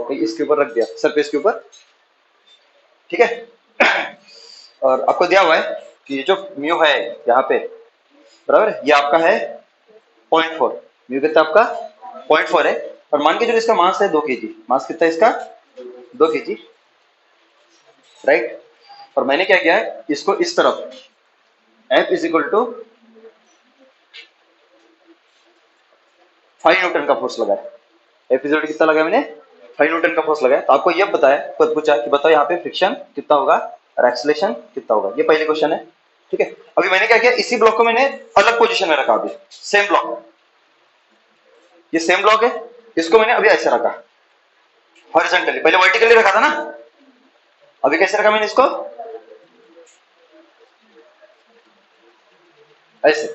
कहीं इसके ऊपर रख दिया, सरफेस के ऊपर, ठीक है। और आपको दिया हुआ है कि ये जो म्यू है यहाँ पे, बराबर है, ये आपका है 0.4, म्यू कितना आपका 0.4 है। और मान के चलो इसका मास है 2 kg, मास कितना है इसका 2 kg, राइट। और मैंने क्या किया है, इसको इस तरफ F is equal to 5 newton का फोर्स लगाया, F इज इक्वल टू कितना लगाया मैंने 5 न्यूटन का फोर्स लगाया। तो आपको यह बताया, खुद पूछा कि बताओ यहाँ पे फ्रिक्शन कितना होगा और एक्सेलरेशन कितना होगा, ये पहले क्वेश्चन है, ठीक है। अभी मैंने क्या किया, इसी ब्लॉक को मैंने अलग पोजीशन में रखा, अभी सेम ब्लॉक, ये सेम ब्लॉक है, इसको मैंने अभी ऐसे रखा हॉरिजॉन्टली, पहले वर्टिकली रखा था ना, अभी कैसे रखा मैंने इसको ऐसे,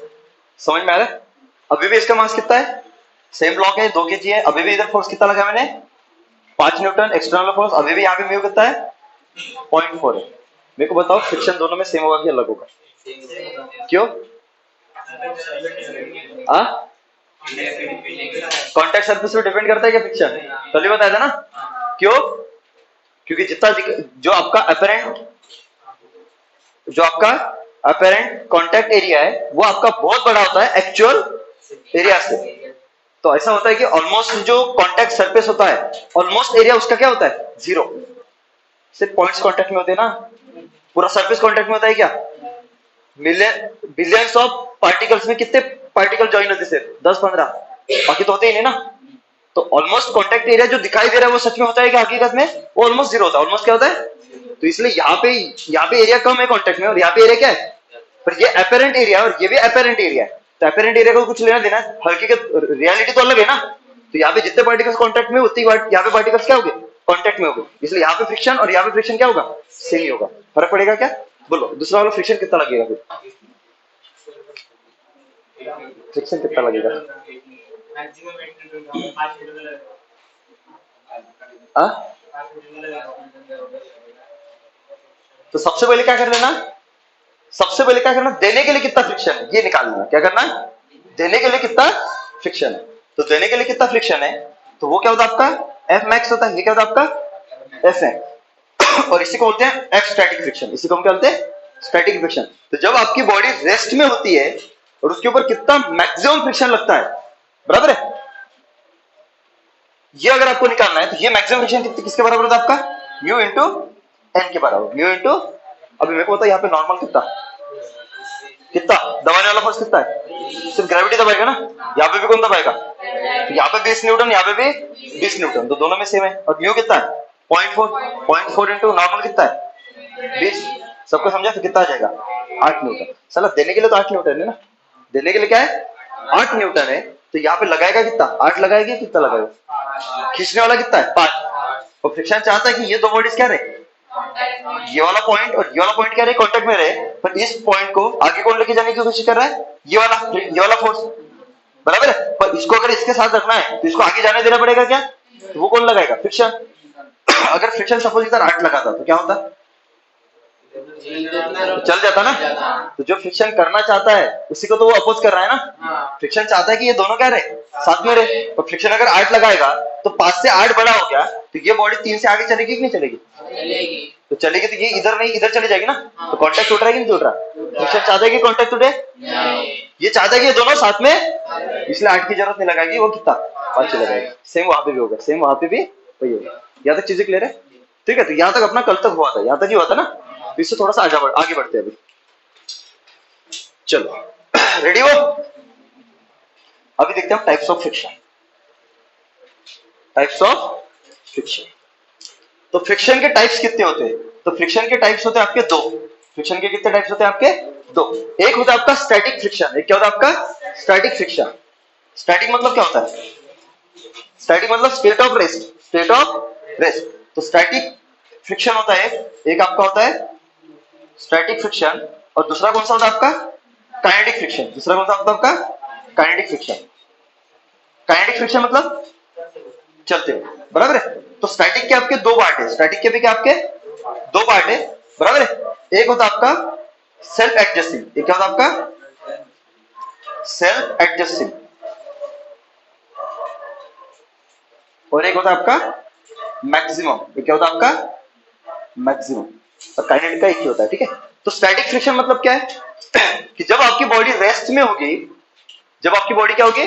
समझ में आ रहा है। अभी भी इसका मास कितना है, सेम ब्लॉक है 2 kg है, अभी भी इधर फोर्स कितना लगा मैंने 5 न्यूटन एक्सटर्नल फोर्स, अभी भी यहाँ पे म्यू कितना है 0.4 है। मेरे को बताओ फ्रिक्शन दोनों में सेम होगा कि अलग होगा, क्यों? कॉन्टैक्ट सरफेस पे डिपेंड करता है क्या फ्रिक्शन, कल ही बताया था ना, क्यों? क्योंकि जितना जो आपका अपेरेंट कॉन्टैक्ट एरिया है वो आपका बहुत बड़ा होता है एक्चुअल एरिया से। तो ऐसा होता है कि ऑलमोस्ट जो कॉन्टैक्ट सरफेस होता है, ऑलमोस्ट एरिया उसका क्या होता है 0, सिर्फ पॉइंट्स कॉन्टैक्ट में होते हैं ना, पूरा सरफेस कॉन्टैक्ट में होता है क्या, बिलियंस ऑफ पार्टिकल्स में कितने पार्टिकल ज्वाइन होते सिर्फ 10-15, बाकी तो होते ही नहीं ना। तो ऑलमोस्ट कॉन्टैक्ट एरिया जो दिखाई दे रहा है वो सच में होता है कि हकीकत में वो ऑलमोस्ट 0 होता है, ऑलमोस्ट क्या होता है। तो इसलिए यहाँ पे एरिया कम है कॉन्टैक्ट में, और यहाँ पे एरिया क्या है, पर ये अपेरेंट एरिया और ये भी अपेरेंट एरिया है, तो अपेरेंट एरिया को कुछ लेना देना है, हकीकत रियलिटी तो अलग है ना। तो यहाँ पे जितने पार्टिकल्स कॉन्टैक्ट में उतनी यहाँ पे पार्टिकल्स क्या होंगे कॉन्टैक्ट में होंगे, इसलिए यहाँ पे फ्रिक्शन और यहाँ पे फ्रिक्शन क्या होगा सेम ही होगा, फर्क पड़ेगा क्या, बोलो दूसरा वाला फ्रिक्शन कितना लगेगा, फिर फ्रिक्शन कितना लगेगा, तो सबसे पहले क्या कर लेना, सबसे पहले क्या करना, देने के लिए कितना फ्रिक्शन है ये निकाल लेना, क्या करना है, देने के लिए कितना फ्रिक्शन है। तो देने के लिए कितना फ्रिक्शन है, तो वो क्या होता है आपका F मैक्स होता है, ये क्या होता है आपका F है, और इसी को बोलते हैं F स्टैटिक फ्रिक्शन, इसी को हम क्या बोलते हैं स्टैटिक फ्रिक्शन। तो जब आपकी बॉडी रेस्ट में होती है और उसके ऊपर कितना मैक्सिमम फ्रिक्शन लगता है, बराबर है, ये अगर आपको निकालना है तो ये मैक्सिमम फ्रिक्शन किसके बराबर होता है आपका म्यू इंटू एन के बराबर, म्यू इंटू, अभी मेरे को पता है यहाँ पे नॉर्मल कितना कितना दबाने वाला फोर्स कितना है, सिर्फ ग्रेविटी दबाएगा ना, यहाँ पे भी कौन दबाएगा, तो यहाँ पे 20 न्यूटन, यहाँ पे भी 20 न्यूटन, तो दोनों में सेम है। और म्यू कितना है 0.4 इंटू नॉर्मल कितना है 20, सबको समझा, तो कितना आ जाएगा 8 न्यूटन। साला देने के लिए तो 8 न्यूटन है ना, देने के लिए क्या है 8 न्यूटन है, तो यहाँ पे लगाएगा कितना 8 लगाएगा, कितना लगाएगा, खींचने वाला कितना है 5, और फ्रिक्शन चाहता है कि ये दो बॉडीज क्या रहे, ये वाला पॉइंट और ये वाला पॉइंट क्या रहे कांटेक्ट में रहे, पर इस पॉइंट को आगे कौन लेके जाने की कोशिश कर रहा है, ये वाला फोर्स, बराबर है। पर इसको अगर इसके साथ रखना है तो इसको आगे जाने देना पड़ेगा क्या, तो वो कौन लगाएगा फ्रिक्शन। अगर फ्रिक्शन सपोज इधर 8 लगाता तो क्या होता, चल जाता ना। तो जो फ्रिक्शन करना चाहता है उसी को तो वो अपोज कर रहा है ना, फ्रिक्शन चाहता है कि ये दोनों क्या रहे साथ में रहे, तो फ्रिक्शन अगर 8 लगाएगा तो 5 से 8 बड़ा हो गया, तो ये बॉडी 3 से आगे चलेगी कि नहीं चलेगी, तो चलेगी, तो ये इधर नहीं इधर चली जाएगी ना, तो कांटेक्ट टूट रहा है कि नहीं टूट रहा, फ्रिक्शन चाहता है कि कांटेक्ट टूटे, ये चाहता है कि ये दोनों साथ में, इसलिए 8 की जरूरत नहीं लगाएगी, वो कितना 5 लगाएगा। सेम वहां पे भी होगा, सेम वहां पे भी वही होगा। यहाँ तक चीजें क्लियर है, ठीक है। तो यहाँ तक अपना कल तक हुआ था, यहाँ तक ही हुआ था ना, तो इससे थोड़ा सा आगे बढ़ते हैं अभी, चलो रेडी हो। अभी देखते हैं types of friction, types of friction. तो फ्रिक्शन के टाइप्स कितने होते हैं, तो फ्रिक्शन के टाइप्स होते हैं आपके 2, फ्रिक्शन के कितने टाइप्स होते हैं आपके 2, एक होता है आपका स्टैटिक फ्रिक्शन, एक क्या होता है आपका स्टैटिक फ्रिक्शन। स्टैटिक मतलब क्या होता है, स्टैटिक मतलब state of rest, state of rest. तो स्टैटिक फ्रिक्शन होता है एक आपका होता है स्टैटिक फ्रिक्शन, और दूसरा कौन सा होता है आपका काइनेटिक फ्रिक्शन, दूसरा कौन सा होता है आपका काइनेटिक फ्रिक्शन। काइनेटिक फ्रिक्शन मतलब चलते हुए, बराबर है। तो स्टैटिक के आपके 2 पार्ट है, स्टैटिक के भी क्या आपके 2 पार्ट है, बराबर है। एक होता आपका सेल्फ एडजस्टिंग, एक क्या होता आपका सेल्फ एडजस्टिंग, और एक होता आपका मैक्सिमम, ये क्या होता है आपका मैक्सिमम, और काइनेटिक का एक ही होता है, ठीक है। तो स्टैटिक फ्रिक्शन मतलब क्या है कि जब आपकी बॉडी रेस्ट में होगी, जब आपकी बॉडी क्या होगी,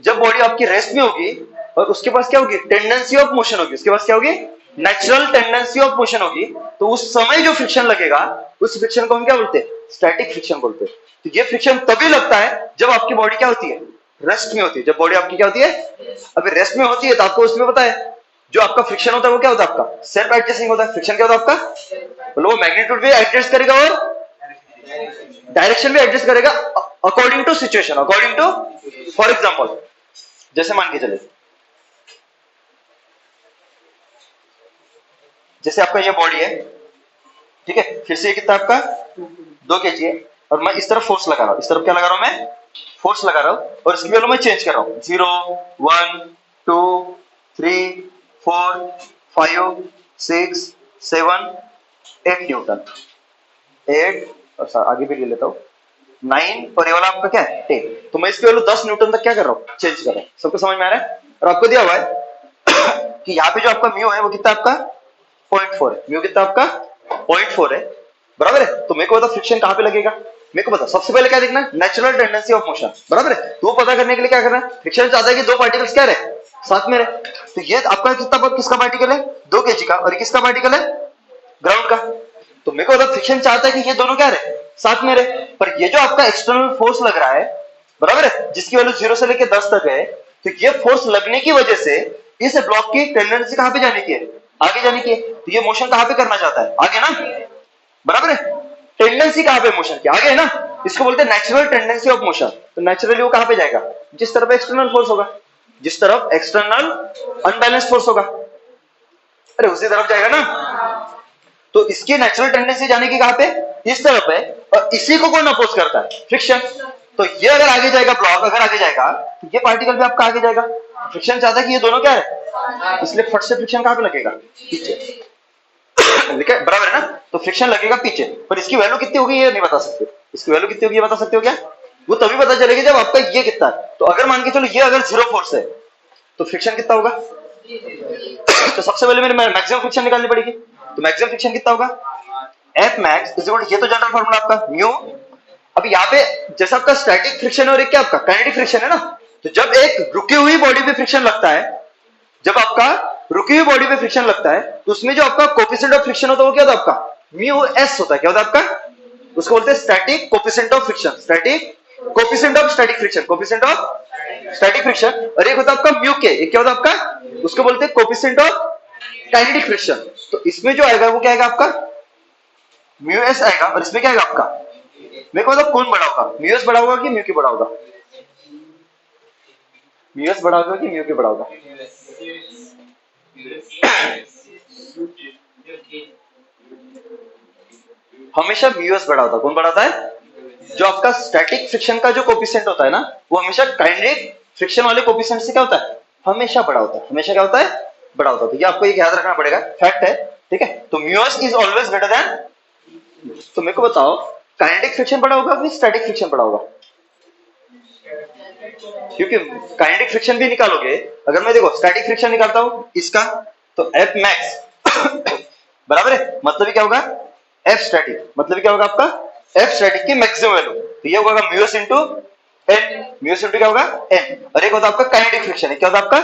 जब बॉडी आपकी रेस्ट में होगी और उसके पास क्या होगी, टेंडेंसी ऑफ मोशन होगी, उसके पास क्या होगी, नेचुरल टेंडेंसी ऑफ मोशन होगी, तो उस समय जो फ्रिक्शन लगेगा उस फ्रिक्शन को हम क्या बोलते हैं, स्टैटिक फ्रिक्शन बोलते हैं। तो ये फ्रिक्शन तभी लगता है जब आपकी बॉडी क्या होती है, रेस्ट में होती है। जब बॉडी आपकी क्या होती है, अभी रेस्ट में होती है, तो आपको उसमें पता है जो आपका फ्रिक्शन होता है वो क्या होता है, आपका सेल्फ एडजस्टिंग होता है। फ्रिक्शन क्या होता है आपका, मतलब वो मैग्नीट्यूड भी एडजस्ट करेगा और डायरेक्शन भी एडजस्ट करेगा according to situation, according to, for example जैसे मान के चले, जैसे आपका ये बॉडी है, ठीक है, फिर से ये कितना आपका 2 kg है, और मैं इस तरफ फोर्स लगा रहा हूं, इस तरफ क्या लगा रहा हूं, मैं फोर्स लगा रहा हूं, और इसकी वैल्यू मैं चेंज कर रहा हूं, 0 1 2 3 4 5 6 7 8 न्यूटन, 8, और आगे भी ले लेता हूं 9, और ये वाला आपका क्या है 10। तो मैं इसकी वैल्यू 10 न्यूटन तक क्या कर रहा हूं, चेंज कर रहा हूं। सबको समझ में आ रहा है। और आपको दिया हुआ है कि यहाँ पे जो आपका म्यू है वो कितना आपका 0.4 है, म्यू कितना आपका 0.4 है, बराबर है। तो मेरे को बता फ्रिक्शन कहां पे लगेगा, मेरे को बता सबसे पहले क्या देखना, नेचुरल टेंडेंसी ऑफ मोशन, बराबर है। तो वो पता करने के लिए क्या करना है, फ्रिक्शन चाहता है कि 2 पार्टिकल्स क्या रहे, साथ में रहे। तो ये आपका कितना, किसका पार्टिकल है, 2 kg का, और किसका पार्टिकल है, ग्राउंड का। तो मेरे को बता फ्रिक्शन चाहता है कि ये दोनों क्या रहे, साथ में रहे। पर ये जो आपका एक्सटर्नल फोर्स लग रहा है, बराबर है, जिसकी वैल्यू 0 से लेकर 10 तक है, तो ये फोर्स लगने की वजह से इस ब्लॉक की टेंडेंसी कहां पे जाने की है, आगे जाने की है। तो ये मोशन कहां पे करना चाहता है, आगे ना, बराबर है। टेंडेंसी कहां पे मोशन की, आगे है ना, इसको बोलते हैं नेचुरल टेंडेंसी ऑफ मोशन। तो नेचुरली वो कहां पे जाएगा, जिस तरफ एक्सटर्नल फोर्स होगा, जिस तरफ एक्सटर्नल अनबैलेंस फोर्स होगा, अरे उसी तरफ जाएगा ना। तो इसकी नेचुरल टेंडेंसी जाने की कहां पे, इस तरफ है, और इसी को कौन अपोज करता है, फ्रिक्शन। तो ये अगर आगे जाएगा, ब्लॉक अगर आगे जाएगा, तो ये पार्टिकल भी आपका आगे जाएगा। फ्रिक्शन चाहता है कि ये दोनों क्या है, इसलिए फट से फ्रिक्शन कहां पे लगेगा, पीछे, बराबर है ना। तो फ्रिक्शन लगेगा पीछे, पर इसकी वैल्यू कितनी होगी ये नहीं बता सकते। इसकी वैल्यू कितनी होगी ये बता सकते हो क्या, वो तभी पता चलेगी जब आपका ये कितना है। तो अगर मान के चलो ये अगर 0 फोर्स है तो फ्रिक्शन कितना होगा, तो सबसे पहले मेरे मैक्सिमम फ्रिक्शन निकालनी पड़ेगी। तो मैक्सिमम फ्रिक्शन कितना होगा, F max is equal to, ये तो जनरल फार्मूला आपका म्यू। अभी यहाँ पे जैसा आपका स्टैटिक फ्रिक्शन और एक क्या आपका काइनेटिक फ्रिक्शन है ना, तो जब एक रुकी हुई बॉडी पे फ्रिक्शन लगता है, जब आपका रुकी हुई बॉडी पे फ्रिक्शन लगता है, तो उसमें जो आपका कोफिशिएंट ऑफ फ्रिक्शन होता है वो क्या होता है आपका, म्यू एस होता है। क्या होता है आपका, उसको बोलते हैं static coefficient of friction, static coefficient of static friction, coefficient of static friction. और एक होता है आपका म्यू के, एक क्या होता है आपका, उसको बोलते हैं कोफिशिएंट ऑफ काइनेटिक फ्रिक्शन। तो इसमें जो आएगा वो क्या आएगा आपका, म्यू एस आएगा, और इसमें क्या आएगा आपका, मेरे को मतलब कौन बड़ा होगा, म्यू एस बड़ा होगा कि म्यू के बड़ा होगा, म्यू एस बड़ा होगा कि म्यू के बड़ा होगा, हमेशा म्यू एस बड़ा होता है। कौन बड़ा होता है, जो आपका स्टैटिक फ्रिक्शन का जो कोफिशिएंट होता है ना, वो हमेशा काइनेटिक फ्रिक्शन वाले कोफिशिएंट से क्या होता है, हमेशा बड़ा होता है, हमेशा क्या होता है, बड़ा होता है। तो ये आपको एक याद रखना पड़ेगा, फैक्ट है, ठीक है। तो mu S is always greater than, तो मेरे को बताओ काइनेटिक फ्रिक्शन बड़ा होगा कि स्टैटिक फ्रिक्शन बड़ा होगा, क्योंकि काइनेटिक फ्रिक्शन भी निकालोगे, अगर मैं देखो स्टैटिक फ्रिक्शन निकालता हूं इसका, तो एफ मैक्स बराबर है, मतलब क्या होगा, एफ स्टैटिक, मतलब क्या होगा आपका, एफ स्टैटिक की मैक्सिमम वैल्यू, तो ये होगा mu S into N, mu S into क्या होगा एन। और एक होता आपका काइनेटिक फ्रिक्शन है, क्या होता आपका,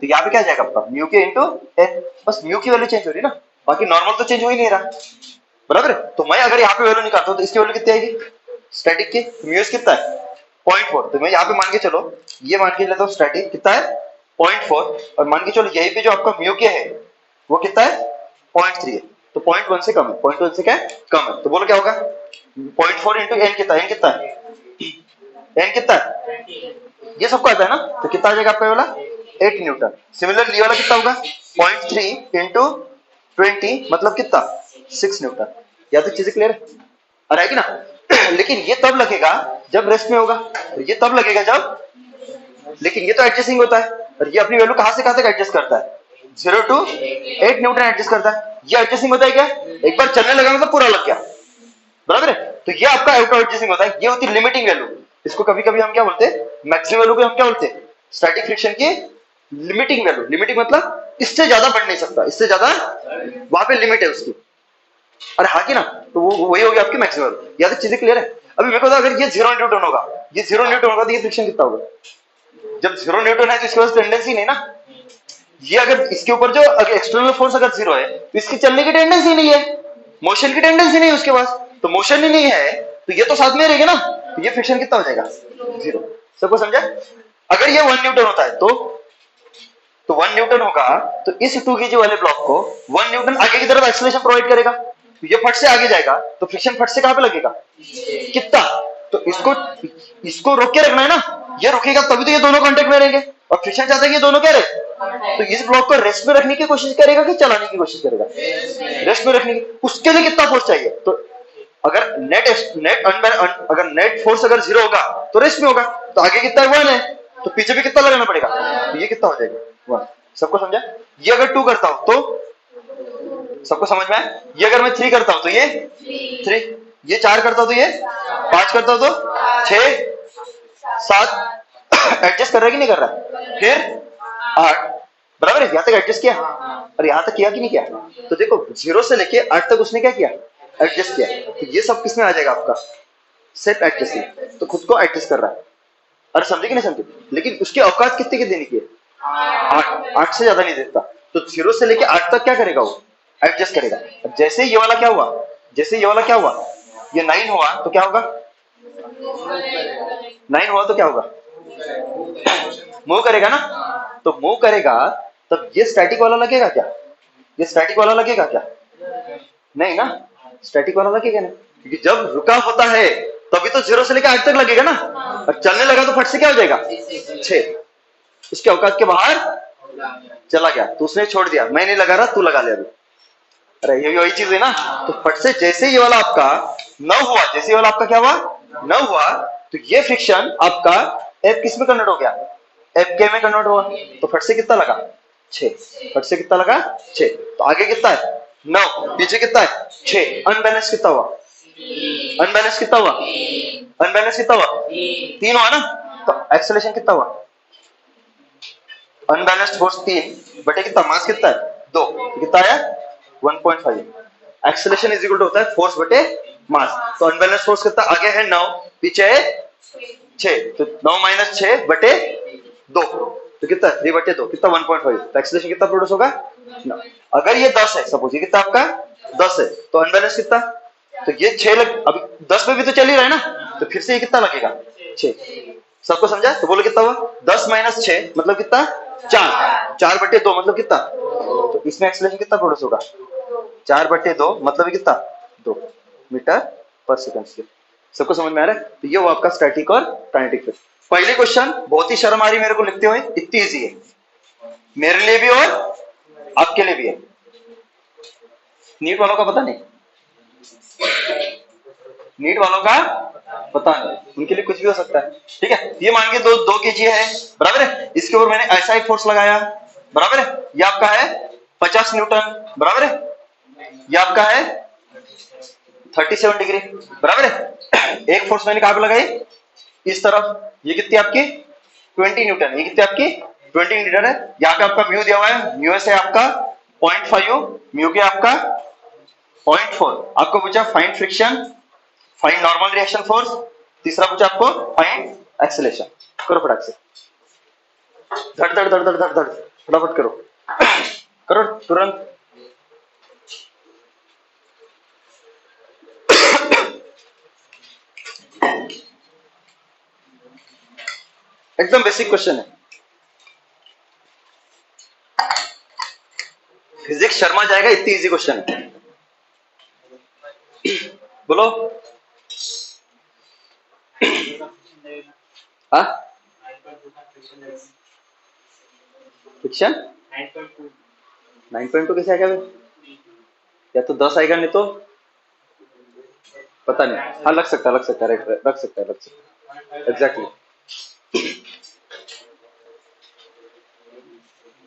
तो यहाँ पे क्या जाएगा आपका म्यू के इनटू एन, बस म्यू की वैल्यू चेंज हो रही है ना, बाकी नॉर्मल तो चेंज हो ही नहीं रहा, बराबर है। तो मैं अगर यहाँ पे वैल्यू निकालता हूँ तो इसकी वैल्यू कितनी आएगी, स्टैटिक की, म्यू एस कितना है 0.4। तो मैं यहाँ पे मान के चलो, ये मान के लेता हूँ स्टैटिक कितना है 0.4, और मान के चलो यही पे जो आपका म्यू के है वो कितना है 0.3 है, तो 0.1 से कम है, 0.1 से क्या है कम है। तो बोलो क्या होगा 0.4 इंटू एन कितना है, एन कितना है, एन कितना है, ये सबको आता है ना, तो कितना आ जाएगा आपका वाला 8 न्यूटन। सिमिलरली ये वाला कितना होगा 0.3 इंटू 20 मतलब कितना 6 न्यूटन। या तो चीजें क्लियर है, और आएगी ना। लेकिन ये तब लगेगा जब रेस्ट में होगा, ये तब लगेगा जब, लेकिन ये तो एडजस्टिंग होता है, और ये अपनी वैल्यू कहां से कहां तक एडजस्ट करता है, 0 to 8 न्यूटन एडजस्ट करता है। ये एडजस्टिंग होता है क्या, एक बार चलने लगा मतलब पूरा लग गया, बराबर है। तो ये आपका आउट एडजस्टिंग होता है, ये होती है लिमिटिंग वैल्यू। इसको कभी कभी हम क्या बोलते हैं, मैक्सिमम वैल्यू को हम क्या बोलते हैं, स्टैटिक फ्रिक्शन की लिमिटिंग वैल्यू। लिमिटिंग मतलब इससे ज्यादा बढ़ नहीं सकता, इससे ज्यादा वहां पे लिमिट है उसकी। अरे हाँ की ना, तो वो वही होगी आपकी मैक्सिमम। या तो चीजें क्लियर है? अभी मेरे को अगर ये 0 न्यूटन होगा, ये 0 न्यूटन होगा तो ये फ्रिक्शन कितना होगा? जब 0 न्यूटन है तो इसके पास टेंडेंसी नहीं ना। ये अगर इसके ऊपर जो एक्सटर्नल फोर्स अगर 0 है तो इसकी चलने की टेंडेंसी नहीं है, मोशन की टेंडेंसी नहीं है उसके पास, तो मोशन ही नहीं है तो ये तो साथ में रहेगा ना, तो ये फ्रिक्शन कितना हो जाएगा? 0। सबको समझा? अगर ये 1 न्यूटन होता है तो 1 न्यूटन होगा तो इस 2 kg वाले ब्लॉक को 1 न्यूटन आगे की तरफ एक्सेलरेशन प्रोवाइड करेगा, तो ये फट से आगे जाएगा तो फ्रिक्शन फट से कहां पे लगेगा? कितना? तो इसको रोक के रखना है ना, ये रुकेगा तभी तो ये दोनों कांटेक्ट में रहेंगे, और फ्रिक्शन चाहता है कि ये दोनों क्या रहे, तो इस ब्लॉक को रेस्ट में रखने की कोशिश करेगा कि चलाने की कोशिश करेगा? रेस्ट में रखने की। उसके लिए कितना फोर्स चाहिए? तो अगर अगर नेट फोर्स अगर 0 होगा तो रेस्ट में होगा, तो आगे कितना 1 है, तो पीछे भी कितना लगाना पड़ेगा? तो ये कितना हो जाएगा? 1। सबको समझा? ये अगर 2 करता हूं तो सबको समझ में आया? ये अगर मैं 3 करता हूं तो ये 3, ये 4 करता हूं तो ये 5 करता हूं तो 6 7 एडजस्ट कर रहा है कि नहीं कर रहा? फिर 8, बराबर है? यहां तक एडजस्ट किया और यहां तक किया कि नहीं किया? तो देखो 0 से लेके 8 तक उसने क्या किया? एडजस्ट किया। तो ये सब किसमें आ जाएगा आपका? Self adjusting. तो खुद को एडजस्ट कर रहा है। अरे समझे कि नहीं समझे? लेकिन उसकी औकात कितने की देने की है? 8 से ज्यादा नहीं देता। तो 0 से लेके 8 तक क्या करेगा? वो एडजस्ट करेगा। अब जैसे ये वाला क्या हुआ, जैसे ये वाला क्या हुआ, ये 9 हुआ तो क्या होगा? 9 हुआ तो क्या होगा? मूव करेगा ना। तो मूव करेगा तब ये स्टैटिक वाला लगेगा क्या? ये स्टैटिक वाला लगेगा क्या? नहीं ना, स्टैटिक वाला लगेगा ना, क्योंकि जब रुका होता है तभी तो 0 से लेकर 8 तक लगेगा ना, और चलने लगा तो फट से क्या हो जाएगा? 6। उसके औकात के बाहर चला गया तो उसने छोड़ दिया, मैं नहीं लगा रहा, तू लगा ले अभी। अरे ये वही चीज है ना। तो फट से जैसे ये वाला आपका 9 हुआ, जैसे ये वाला आपका क्या हुआ? 9 हुआ, तो ये फ्रिक्शन आपका एफ किस में कन्वर्ट हो गया? एफ के में कन्वर्ट हुआ। तो फट से कितना लगा? 6। फट से कितना लगा? 6। तो आगे कितना है? 9, पीछे कितना है? 6। अनबैलेंस कितना हुआ? अनबैलेंस कितना हुआ? अनबैलेंस कितना हुआ? 3 हुआ ना। तो एक्सेलरेशन कितना हुआ? अनबैलेंस्ड फोर्स 3 बटे कितना? मास कितना है? 2। कितना है? 1.5। एक्सेलरेशन इज इक्वल टू होता है फोर्स बटे मास। तो अनबैलेंस्ड फोर्स कितना? आगे है 9, पीछे है 6, तो 9 माइनस 6 बटे 2, तो कितना? 3 बटे 2, कितना? 1.5। तो एक्सेलरेशन कितना प्रोड्यूस होगा? 9। अगर ये 10 है, सपोज ये कितना आपका 10 है, तो अनबैलेंस कितना? तो ये 6 अभी 10 पे भी तो चल ही रहा है ना, तो फिर से ये कितना लगेगा? 6। सबको समझा? तो बोलो कितना हुआ? 10 माइनस 6 मतलब कितना? 4। 4 बटे 2 मतलब कितना? तो इसमें एक्सेलरेशन कितना प्रोड्यूस होगा? 4 बटे 2 मतलब कितना? 2 मीटर पर सेकंड। सबको समझ में आ रहा है? तो ये वो आपका स्टैटिक और काइनेटिक फ्रिक्शन। पहले क्वेश्चन बहुत ही शर्म आ रही मेरे को लिखते हुए, इतनी इजी है मेरे लिए भी और आपके लिए भी है। नीट वालों का पता नहीं, नीट वालों का पता नहीं, उनके लिए कुछ भी हो सकता है। ठीक है, ये मान के 2 kg है, बराबर है, इसके ऊपर मैंने ऐसा एक फोर्स लगाया, बराबर है, ये आपका है 50 न्यूटन, बराबर है, ये आपका है 37 डिग्री, बराबर है। एक फोर्स मैंने कहां पे लगाई? इस तरफ, ये कितनी आपकी 20 न्यूटन, ये कितनी आपकी 20 न्यूटन है। यहाँ पे आपका म्यू दिया हुआ है, म्यू एस है आपका 0.5, म्यू के आपका 0.4। आपको पूछा find friction, find normal reaction force, तीसरा पूछा आपको फाइंड एक्सेलरेशन। करो फटाक से, धड़ धड़ धड़ धड़ धड़ धड़, फटाफट करो करो तुरंत। एकदम बेसिक क्वेश्चन है, फिजिक्स शर्मा जाएगा, इतनी इजी क्वेश्चन है। बोलो फ्रिक्शन 9.2 कैसे आएगा? या तो 10 आएगा, नहीं तो पता नहीं। हाँ लग सकता है, लग सकता है, राइट, रख सकता है, लग सकता है, एग्जैक्टली।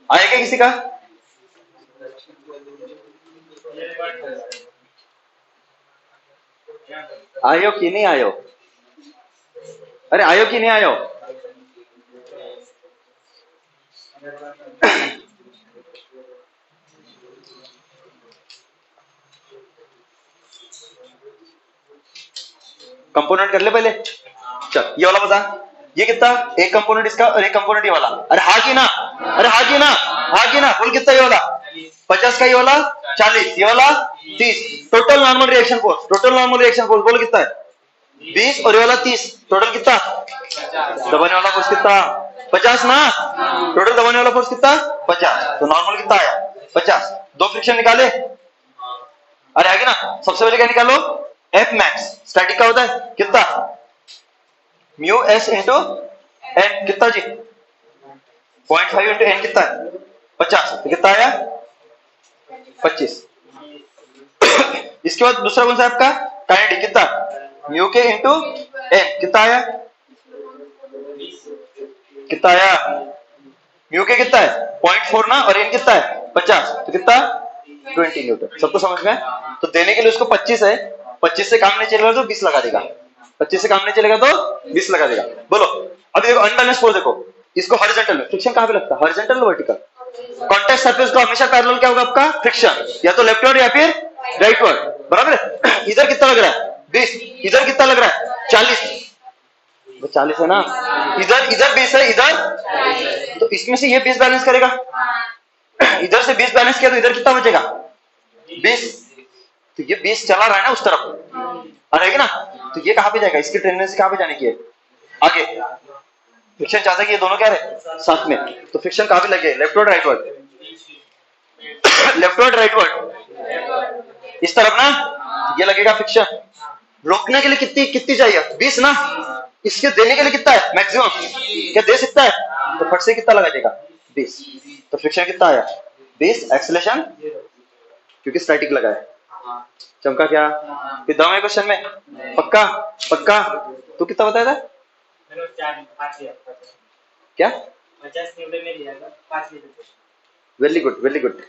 आएगा किसी का? आयो कि नहीं आयो? अरे आयो कि नहीं आयो? कंपोनेंट कर ले पहले। चल ये वाला बता, ये कितना, एक कंपोनेंट इसका और एक कंपोनेंट ये वाला। अरे हाँ की ना, अरे हाँ की ना, हाँ की ना, बोल कितना ये वाला 50 का, ये वाला 40, ये वाला 30। Total normal reaction force, total normal reaction force बोल कितना है 20 और ये वाला 30, टोटल कितना दबाने वाला फोर्स कितना 50 ना, टोटल दबाने वाला फोर्स कितना 50, तो नॉर्मल कितना आया 50। दो फ्रिक्शन निकाले, अरे आगे ना, सबसे पहले क्या निकालो एफ मैक्स, स्टैटिक का होता है कितना म्यू एस इंटू एन, कितना जी 0.5 इंटू एन कितना है 50, तो कितना आया 25। इसके बाद दूसरा कौन सा आपका काइनेटिक, कितना म्यू के इंटू एन, कितना आया म्यू के कितना है 0.4 ना, और एन कितना है 50, तो कितना 20 न्यूटन। सबको समझ में? तो देने के लिए उसको 25 है, 25 से काम नहीं चलेगा तो 20 लगा देगा, 25 से काम नहीं चलेगा तो 20 लगा देगा। बोलो अभी देखो अनबैलेंस फोर्स देखो, इसको हॉरिजॉन्टल में फ्रिक्शन कहां पे लगता है, हॉरिजॉन्टल और वर्टिकल। कांटेक्ट सरफेस को हमेशा पैरेलल क्या होगा आपका फ्रिक्शन, या तो लेफ्टवर्ड या फिर राइटवर्ड, बराबर है। इधर कितना लग रहा है 20, इधर कितना लग रहा है 40, 40 है ना, इधर 20 है, इधर, तो इसमें से ये 20 बैलेंस करेगा, इधर से 20 बैलेंस किया तो इधर कितना बचेगा 20, तो ये 20 चला रहा है ना उस तरफ, रहेगा ना, तो ये कहां पे जाएगा, इसकी टेंडेंसी कहां पे जाने की है आगे, फ्रिक्शन चाहता है कि ये दोनों क्या रहे साथ में, तो फ्रिक्शन कहां पे लगे लेफ्टवर्ड राइटवर्ड, लेफ्टवर्ड राइटवर्ड इस तरफ ना, ये लगेगा फ्रिक्शन। रोकने के लिए कितनी कितनी चाहिए 20 ना, इसके देने के लिए कितना है मैक्सिमम, क्या दे सकता है, तो फट से कितना लगा देगा 20, तो फ्रिक्शन कितना आया 20, एक्सेलरेशन क्योंकि स्टैटिक लगा है। चमका क्या, फिर दम है क्वेश्चन में, पक्का पक्का, तू कितना बताया था क्या, 50 न्यूटन में दिया था 5 litre. Very good very good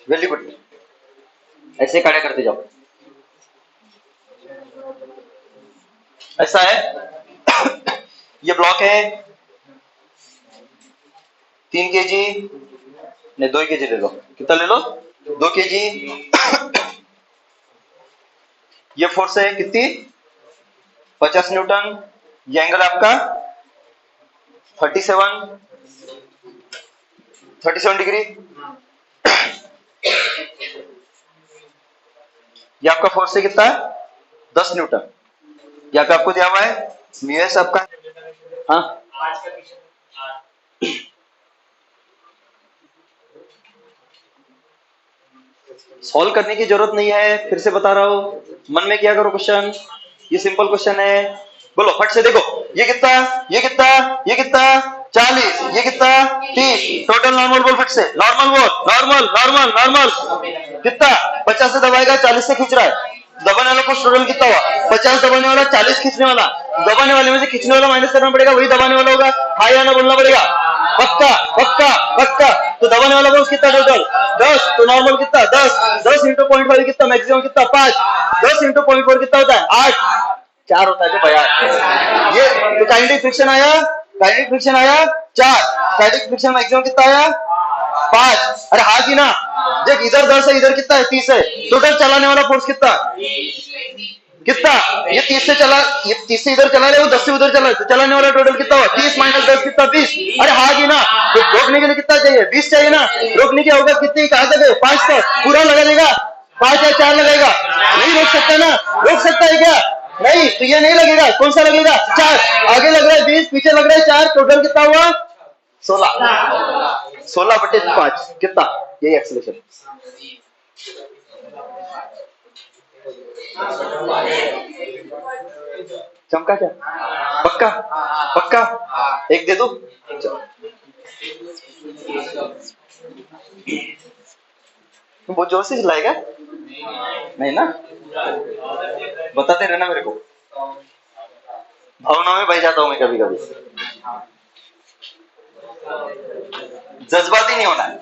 very good, ऐसे खड़े करते जाओ, ऐसा है। ये ब्लॉक है 3 kg, नहीं 2 kg ले लो, कितना ले लो 2 kg। ये फोर्स है कितनी 50 न्यूटन, ये एंगल आपका 37 डिग्री, ये आपका फोर्स है कितना है 10 न्यूटन, यहाँ पे आपको दिया हुआ है म्यू एस आपका, हाँ सॉल्व करने की जरूरत नहीं है, फिर से बता रहा हूं, मन में किया करो क्वेश्चन, ये सिंपल क्वेश्चन है। बोलो फट से देखो, ये कितना ये कितना ये कितना 40, ये कितना 30, टोटल नॉर्मल बोल फट से, नॉर्मल बोल, नॉर्मल नॉर्मल नॉर्मल कितना 50 से दबाएगा 40 से खींच रहा है, दबाने वाला को टोटल कितना हुआ 50 दबाने वाला 40 खींचने वाला, दबाने वाले में से खींचने वाला माइनस करना पड़ेगा, वही दबाने वाला होगा, हाँ या ना बोलना पड़ेगा, पक्का पक्का पक्का। तो दबाने वाला फोर्स कितना टोटल 10, तो नॉर्मल कितना 10, 10 इंटू 0.5 कितना, मैक्सिमम कितना 5, 10 इंटू 0.4 कितना होता है 8, 4 होता है जो भैया। ये तो काइनेटिक फ्रिक्शन आया, काइनेटिक फ्रिक्शन आया 4, स्टैटिक फ्रिक्शन मैक्सिमम कितना आया 5। अरे हाँ की ना, जब इधर 10 है इधर कितना है 30 है, टोटल चलाने वाला फोर्स कितना कितना, ये 30 से चला, ये 30 से इधर चला रहे, वो 10 से उधर चला, तो चलाने वाला टोटल कितना हुआ 30 माइनस 10 कितना 20। अरे हाँ की ना, तो रोकने के लिए कितना चाहिए 20 चाहिए ना, रोकने की होगा कितनी कहां तक है 5 तक, पूरा लगा देगा 5 या 4 लगाएगा, नहीं रोक सकता ना, रोक सकता है क्या, नहीं, तो ये नहीं लगेगा, कौन सा लगेगा 4, आगे लग रहा है 20, पीछे लग रहा है 4, टोटल कितना हुआ 16, 16/5 कितना, यही एक्सेलरेशन। चमका क्या, पक्का पक्का, एक दे दो, तुम बहुत जोर से चलाएगा, नहीं ना, बताते रहना मेरे को, भावना में बह जाता हूं मैं कभी कभी, जज्बाती नहीं होना है।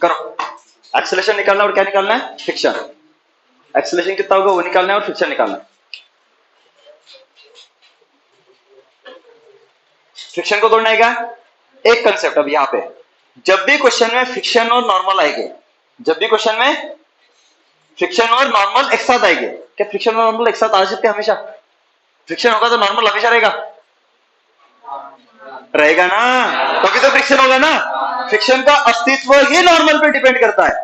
करो, एक्सेलरेशन निकालना और क्या निकालना है फ्रिक्शन, एक्सेलरेशन कितना होगा वो निकालना है और फ्रिक्शन निकालना है। फ्रिक्शन को तोड़ना है क्या? एक कंसेप्ट अब यहां पे, जब भी क्वेश्चन में फ्रिक्शन और नॉर्मल आएंगे, जब भी क्वेश्चन में फ्रिक्शन और नॉर्मल एक साथ आएंगे, क्या फ्रिक्शन और नॉर्मल एक साथ आ सकते हैं हमेशा? फ्रिक्शन होगा तो नॉर्मल हमेशा रहेगा, रहेगा ना, तभी तो फ्रिक्शन होगा ना। फ्रिक्शन का अस्तित्व ही नॉर्मल पे डिपेंड करता है।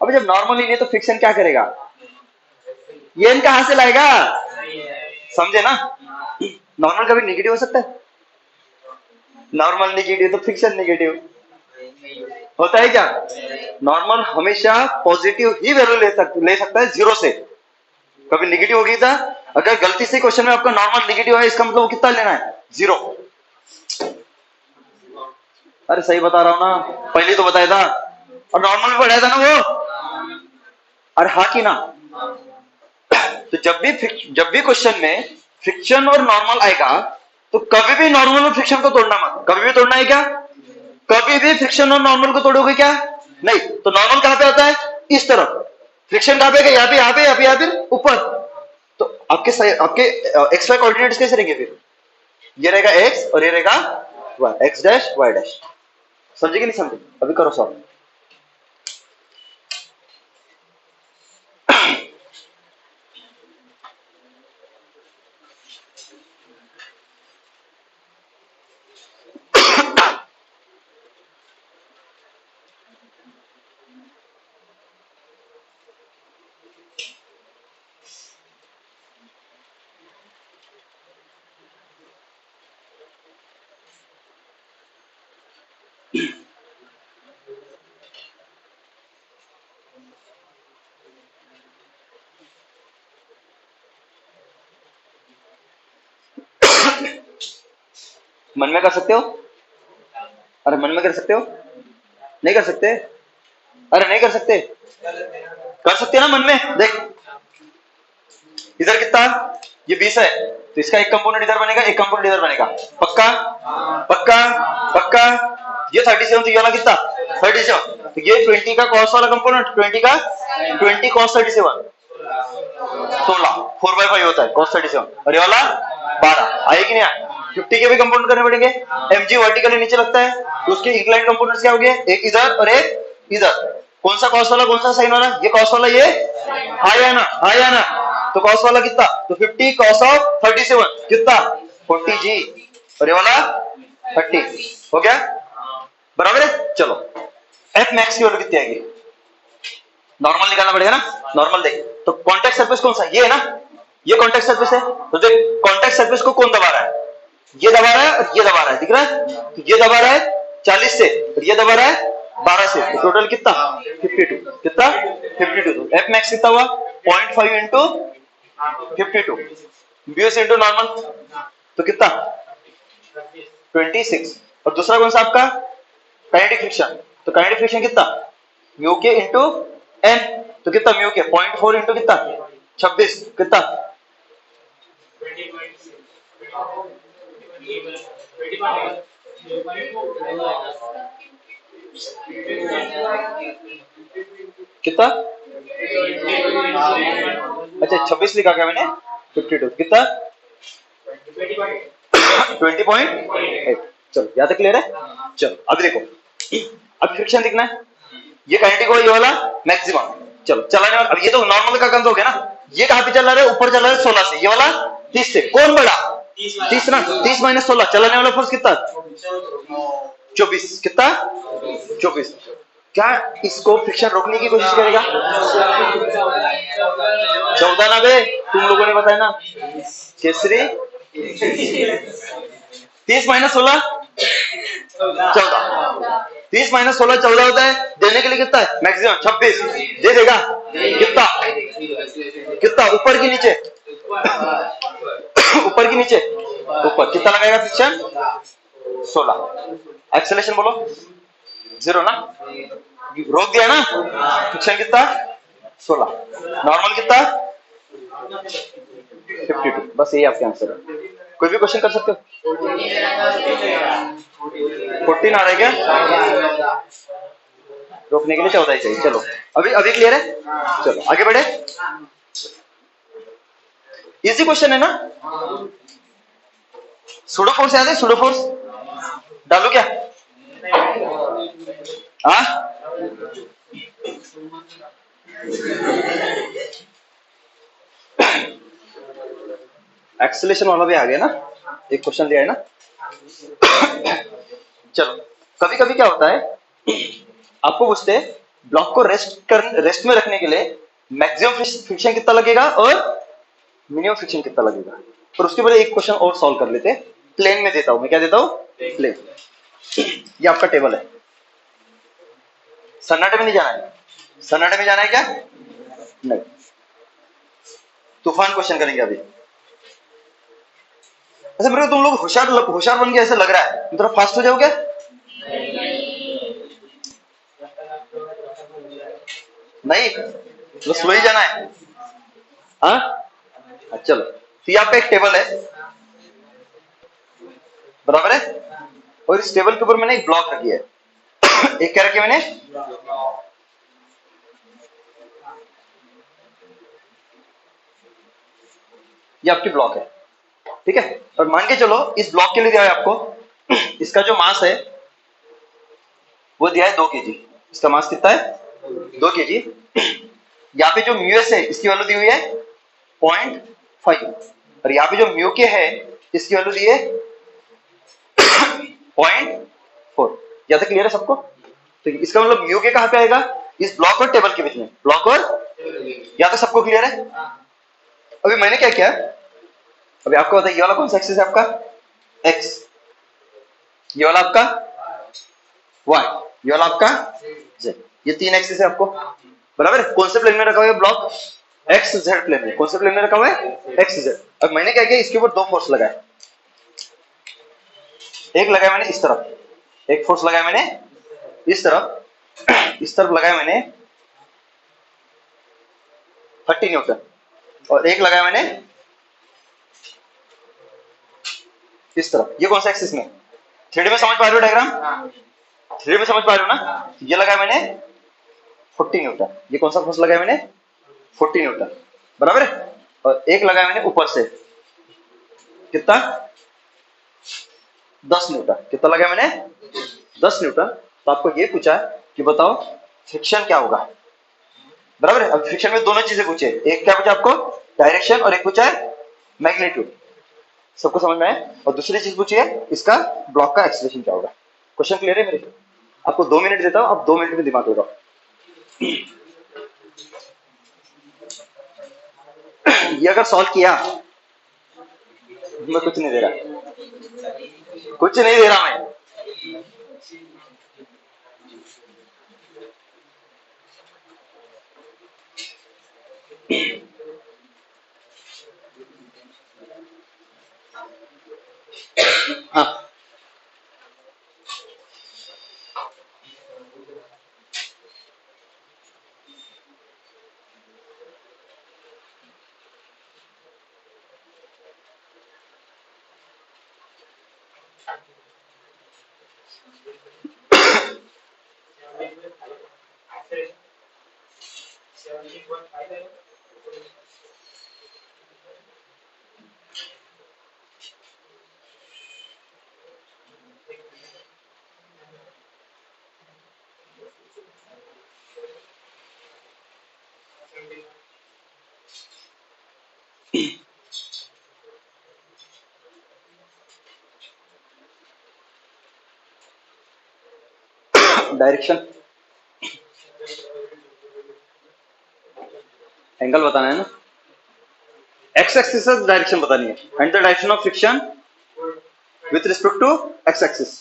अब जब नॉर्मल ही नहीं तो फ्रिक्शन क्या करेगा? ये कहां से लाएगा? समझे ना? नॉर्मल कभी नेगेटिव हो सकता है? नॉर्मल नेगेटिव तो फ्रिक्शन नेगेटिव होता है क्या? नॉर्मल हमेशा पॉजिटिव ही वैल्यू ले सकता है जीरो से, कभी नेगेटिव होगी था। अगर गलती से क्वेश्चन में आपका नॉर्मल नेगेटिव है, इसका मतलब वो कितना लेना है? जीरो। अरे सही बता रहा हूं ना, पहले तो बताया था और नॉर्मल में पढ़ाया था ना वो। अरे हाँ कि ना? तो जब भी क्वेश्चन में फ्रिक्शन और नॉर्मल आएगा तो कभी भी नॉर्मल और फ्रिक्शन को तोड़ना मत। कभी भी तोड़ना है क्या? कभी भी फ्रिक्शन और नॉर्मल को तोड़ोगे क्या? नहीं। तो नॉर्मल कहां पे आता है? इस तरफ। फ्रिक्शन कहां पे? यहाँ पे, यहाँ पे, यहाँ पे, यहाँ पे ऊपर। तो आपके एक्स वाई कोऑर्डिनेट्स कैसे रहेंगे फिर? ये रहेगा एक्स और ये रहेगा Y, X dash Y dash. समझे कि नहीं समझे? अभी करो सॉल्व। मन में कर सकते हो? अरे मन में कर सकते हो? नहीं कर सकते? अरे नहीं कर सकते? कर सकते ना मन में। देख इधर कितना? ये 20 है, तो इसका एक कंपोनेंट इधर बनेगा, एक कंपोनेंट इधर बनेगा। पक्का? पक्का? पक्का? ये 37, तो ये वाला कितना? 37। तो ये 20 का कॉस वाला कंपोनेंट, 20 का 20 कॉस 37 16, 4/5 होता है कॉस 37। और ये वाला 12 आए कि नहीं आए? 50 के भी कंपोनेंट करने पड़ेंगे। mg वर्टिकली नीचे लगता है, तो उसके इंक्लाइंड कंपोनेंट्स क्या हो गए? एक इधर और एक इधर। कौन सा कॉस वाला, कौन सा साइन वाला? ये कॉस वाला, ये हाँ या ना? हाँ या ना? तो कॉस वाला कितना? तो 50 कॉस ऑफ 37 कितना? 40 जी। और ये वाला 30 हो गया, बराबर है। चलो एफ मैक्स की वैल्यू कितनी आएगी? नॉर्मल निकालना पड़ेगा ना। नॉर्मल देख, तो कॉन्टेक्ट सरफेस कौन सा? ये है ना, ये कॉन्टेक्ट सरफेस है। तो देख कॉन्टेक्ट सरफेस को कौन दबा रहा है? ये दबा रहा है और ये दबा रहा है, दिख रहा है? तो ये दबा रहा है 40 से और ये दबा रहा है 12 से, तो टोटल कितना? 52। कितना? 52। एफ मैक्स कितना हुआ? 0.5 इंटू 52 बीओसी इंटू नॉर्मल, तो कितना? 26। और दूसरा कौन सा आपका? Kinetic friction. तो काइनेटिक फ्रिक्शन कितना? म्यू के इंटू एन, तो कितना? म्यू के 0.4 इंटू कितना? 26 कितना? कितना? अच्छा 26 लिखा क्या मैंने? 52 कितना? 20.8। चलो यहाँ तक क्लियर है। चलो अभी देखो, अब फ्रिक्शन दिखना है। ये काइनेटिक हो, ये वाला मैक्सिमम। चलो चलाने वाला, अब ये तो नॉर्मल का कंस हो गया ना। ये कहां पे चल रहा है? ऊपर चल रहा है 16 से, ये वाला 30 से। कौन बड़ा? 30 ना। 30 माइनस 16, चलाने वाला फोर्स कितना? 24 कितना? 24। क्या इसको फ्रिक्शन रोकने की कोशिश करेगा? 14 ना बे, तुम लोगों ने बताया ना केसरी। 30 माइनस 16 14। 30 माइनस 16 14 होता है। देने के लिए कितना है? मैक्सिमम 26 दे देगा। कितना? कितना? ऊपर की नीचे? ऊपर की नीचे? ऊपर। कितना लगाएगा फ्रिक्शन? 16। एक्सेलरेशन बोलो 0 ना, रोक दिया ना। फ्रिक्शन कितना? 16। नॉर्मल कितना? 52। बस यही आपके आंसर है। कोई भी क्वेश्चन कर सकते हो। 14 आ रहा है क्या? रोकने के लिए 14 ही चाहिए। चलो अभी अभी क्लियर है, चलो आगे बढ़े। इजी क्वेश्चन है ना। सूडो फोर्स याद है, सूडो फोर्स डालू क्या? हाँ एक्सेलेरेशन वाला भी आ गया ना, एक क्वेश्चन दिया है ना। चलो कभी कभी क्या होता है, आपको पूछते हैं ब्लॉक को रेस्ट में रखने के लिए मैक्सिमम फ्रिक्शन कितना लगेगा और मिनिमम फ्रिक्शन कितना लगेगा। और उसके बाद एक क्वेश्चन और सॉल्व कर लेते हैं। प्लेन में देता हूं मैं, क्या देता हूं? प्लेन। ये आपका टेबल है। सन्नाटे में नहीं जाना है, सन्नाटे में जाना है क्या? नहीं, तूफान क्वेश्चन करेंगे अभी। ऐसे मेरे को तुम लोग होशियार होशियार बन के ऐसा लग रहा है, तुम थोड़ा फास्ट हो जाओ क्या? नहीं, तो स्लो ही जाना है। हाँ चलो, तो ये आपका एक टेबल है, बराबर है। और इस टेबल के ऊपर मैंने एक ब्लॉक रखी है। एक क्या रखी है मैंने? ये आपकी ब्लॉक है, ठीक है। और मान के चलो इस ब्लॉक के लिए दिया है आपको, इसका जो मास है वो दिया है 2 kg। इसका मास कितना है? 2 kg। यहाँ पे जो म्यूएस है इसकी वैल्यू दी हुई है 0.5, और यहाँ पे जो म्यू के है इसकी वैल्यू दी है 0.4। यहाँ तक क्लियर है सबको? तो इसका मतलब म्यू के कहां पे आएगा? इस ब्लॉक और टेबल के बीच में, ब्लॉक और, यहाँ तक सबको क्लियर है? अभी मैंने क्या किया, अभी आपको बताइए ये वाला कौन सा एक्सिस है आपका? एक्स। ये वाला आपका वाई, ये वाला आपका जेड। ये 3 एक्सिस है आपको, बराबर है। कौन से प्लेन में रखा हुआ है ब्लॉक? एक्स जेड प्लेन में। कौन से प्लेन में रखा हुआ है? X Z. अब मैंने क्या किया, इसके ऊपर 2 फोर्स लगाए। एक लगाया मैंने इस तरफ, एक फोर्स लगाया मैंने इस तरफ, इस तरफ लगाया मैंने 30 न्यूटन, और एक लगाया मैंने इस तरफ। ये कौन सा एक्सिस में? थ्री में समझ पा रहे हो डायग्राम? थ्री में समझ पा रहे हो ना? ये लगाया मैंने 40 न्यूटन, ये कौन सा फोर्स लगाया मैंने? 40 न्यूटन, बराबर है। और एक लगाया मैंने ऊपर से, कितना? 10 न्यूटन। कितना लगाया मैंने? 10 न्यूटन। तो आपको ये पूछा कि बताओ फ्रिक्शन क्या होगा, बराबर है। अब फ्रिक्शन में दोनों चीजें पूछे, एक क्या पूछा आपको? डायरेक्शन, और एक पूछा है मैग्नीट्यूड। सबको समझ में आया? और दूसरी चीज पूछी है इसका ब्लॉक का एक्सीलरेशन क्या होगा। क्वेश्चन क्लियर है मेरे? आपको 2 मिनट देता हूं, आप 2 मिनट में दिमाग लगाओ। ये अगर सॉल्व किया, मैं कुछ नहीं दे रहा, कुछ नहीं दे रहा मैं। हाँ डायरेक्शन, एंगल बताना है ना, एक्स एक्सिस से डायरेक्शन बतानी है, and the direction of friction with respect to X axis.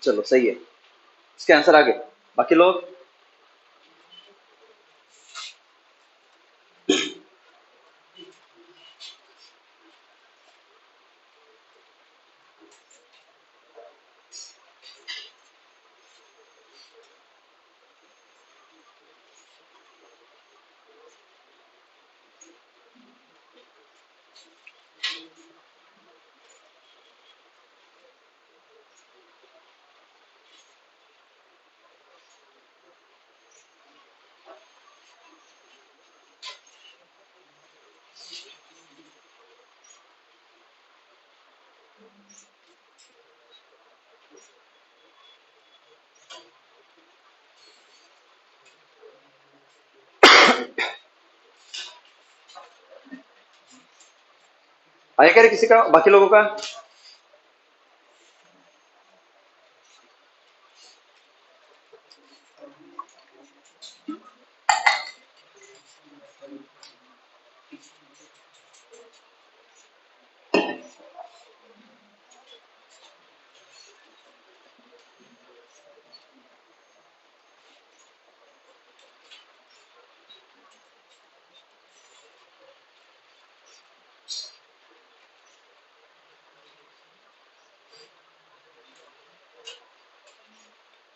चलो सही है, इसके आंसर आगे। बाकी लोग आया क्या रे किसी का, बाकी लोगों का?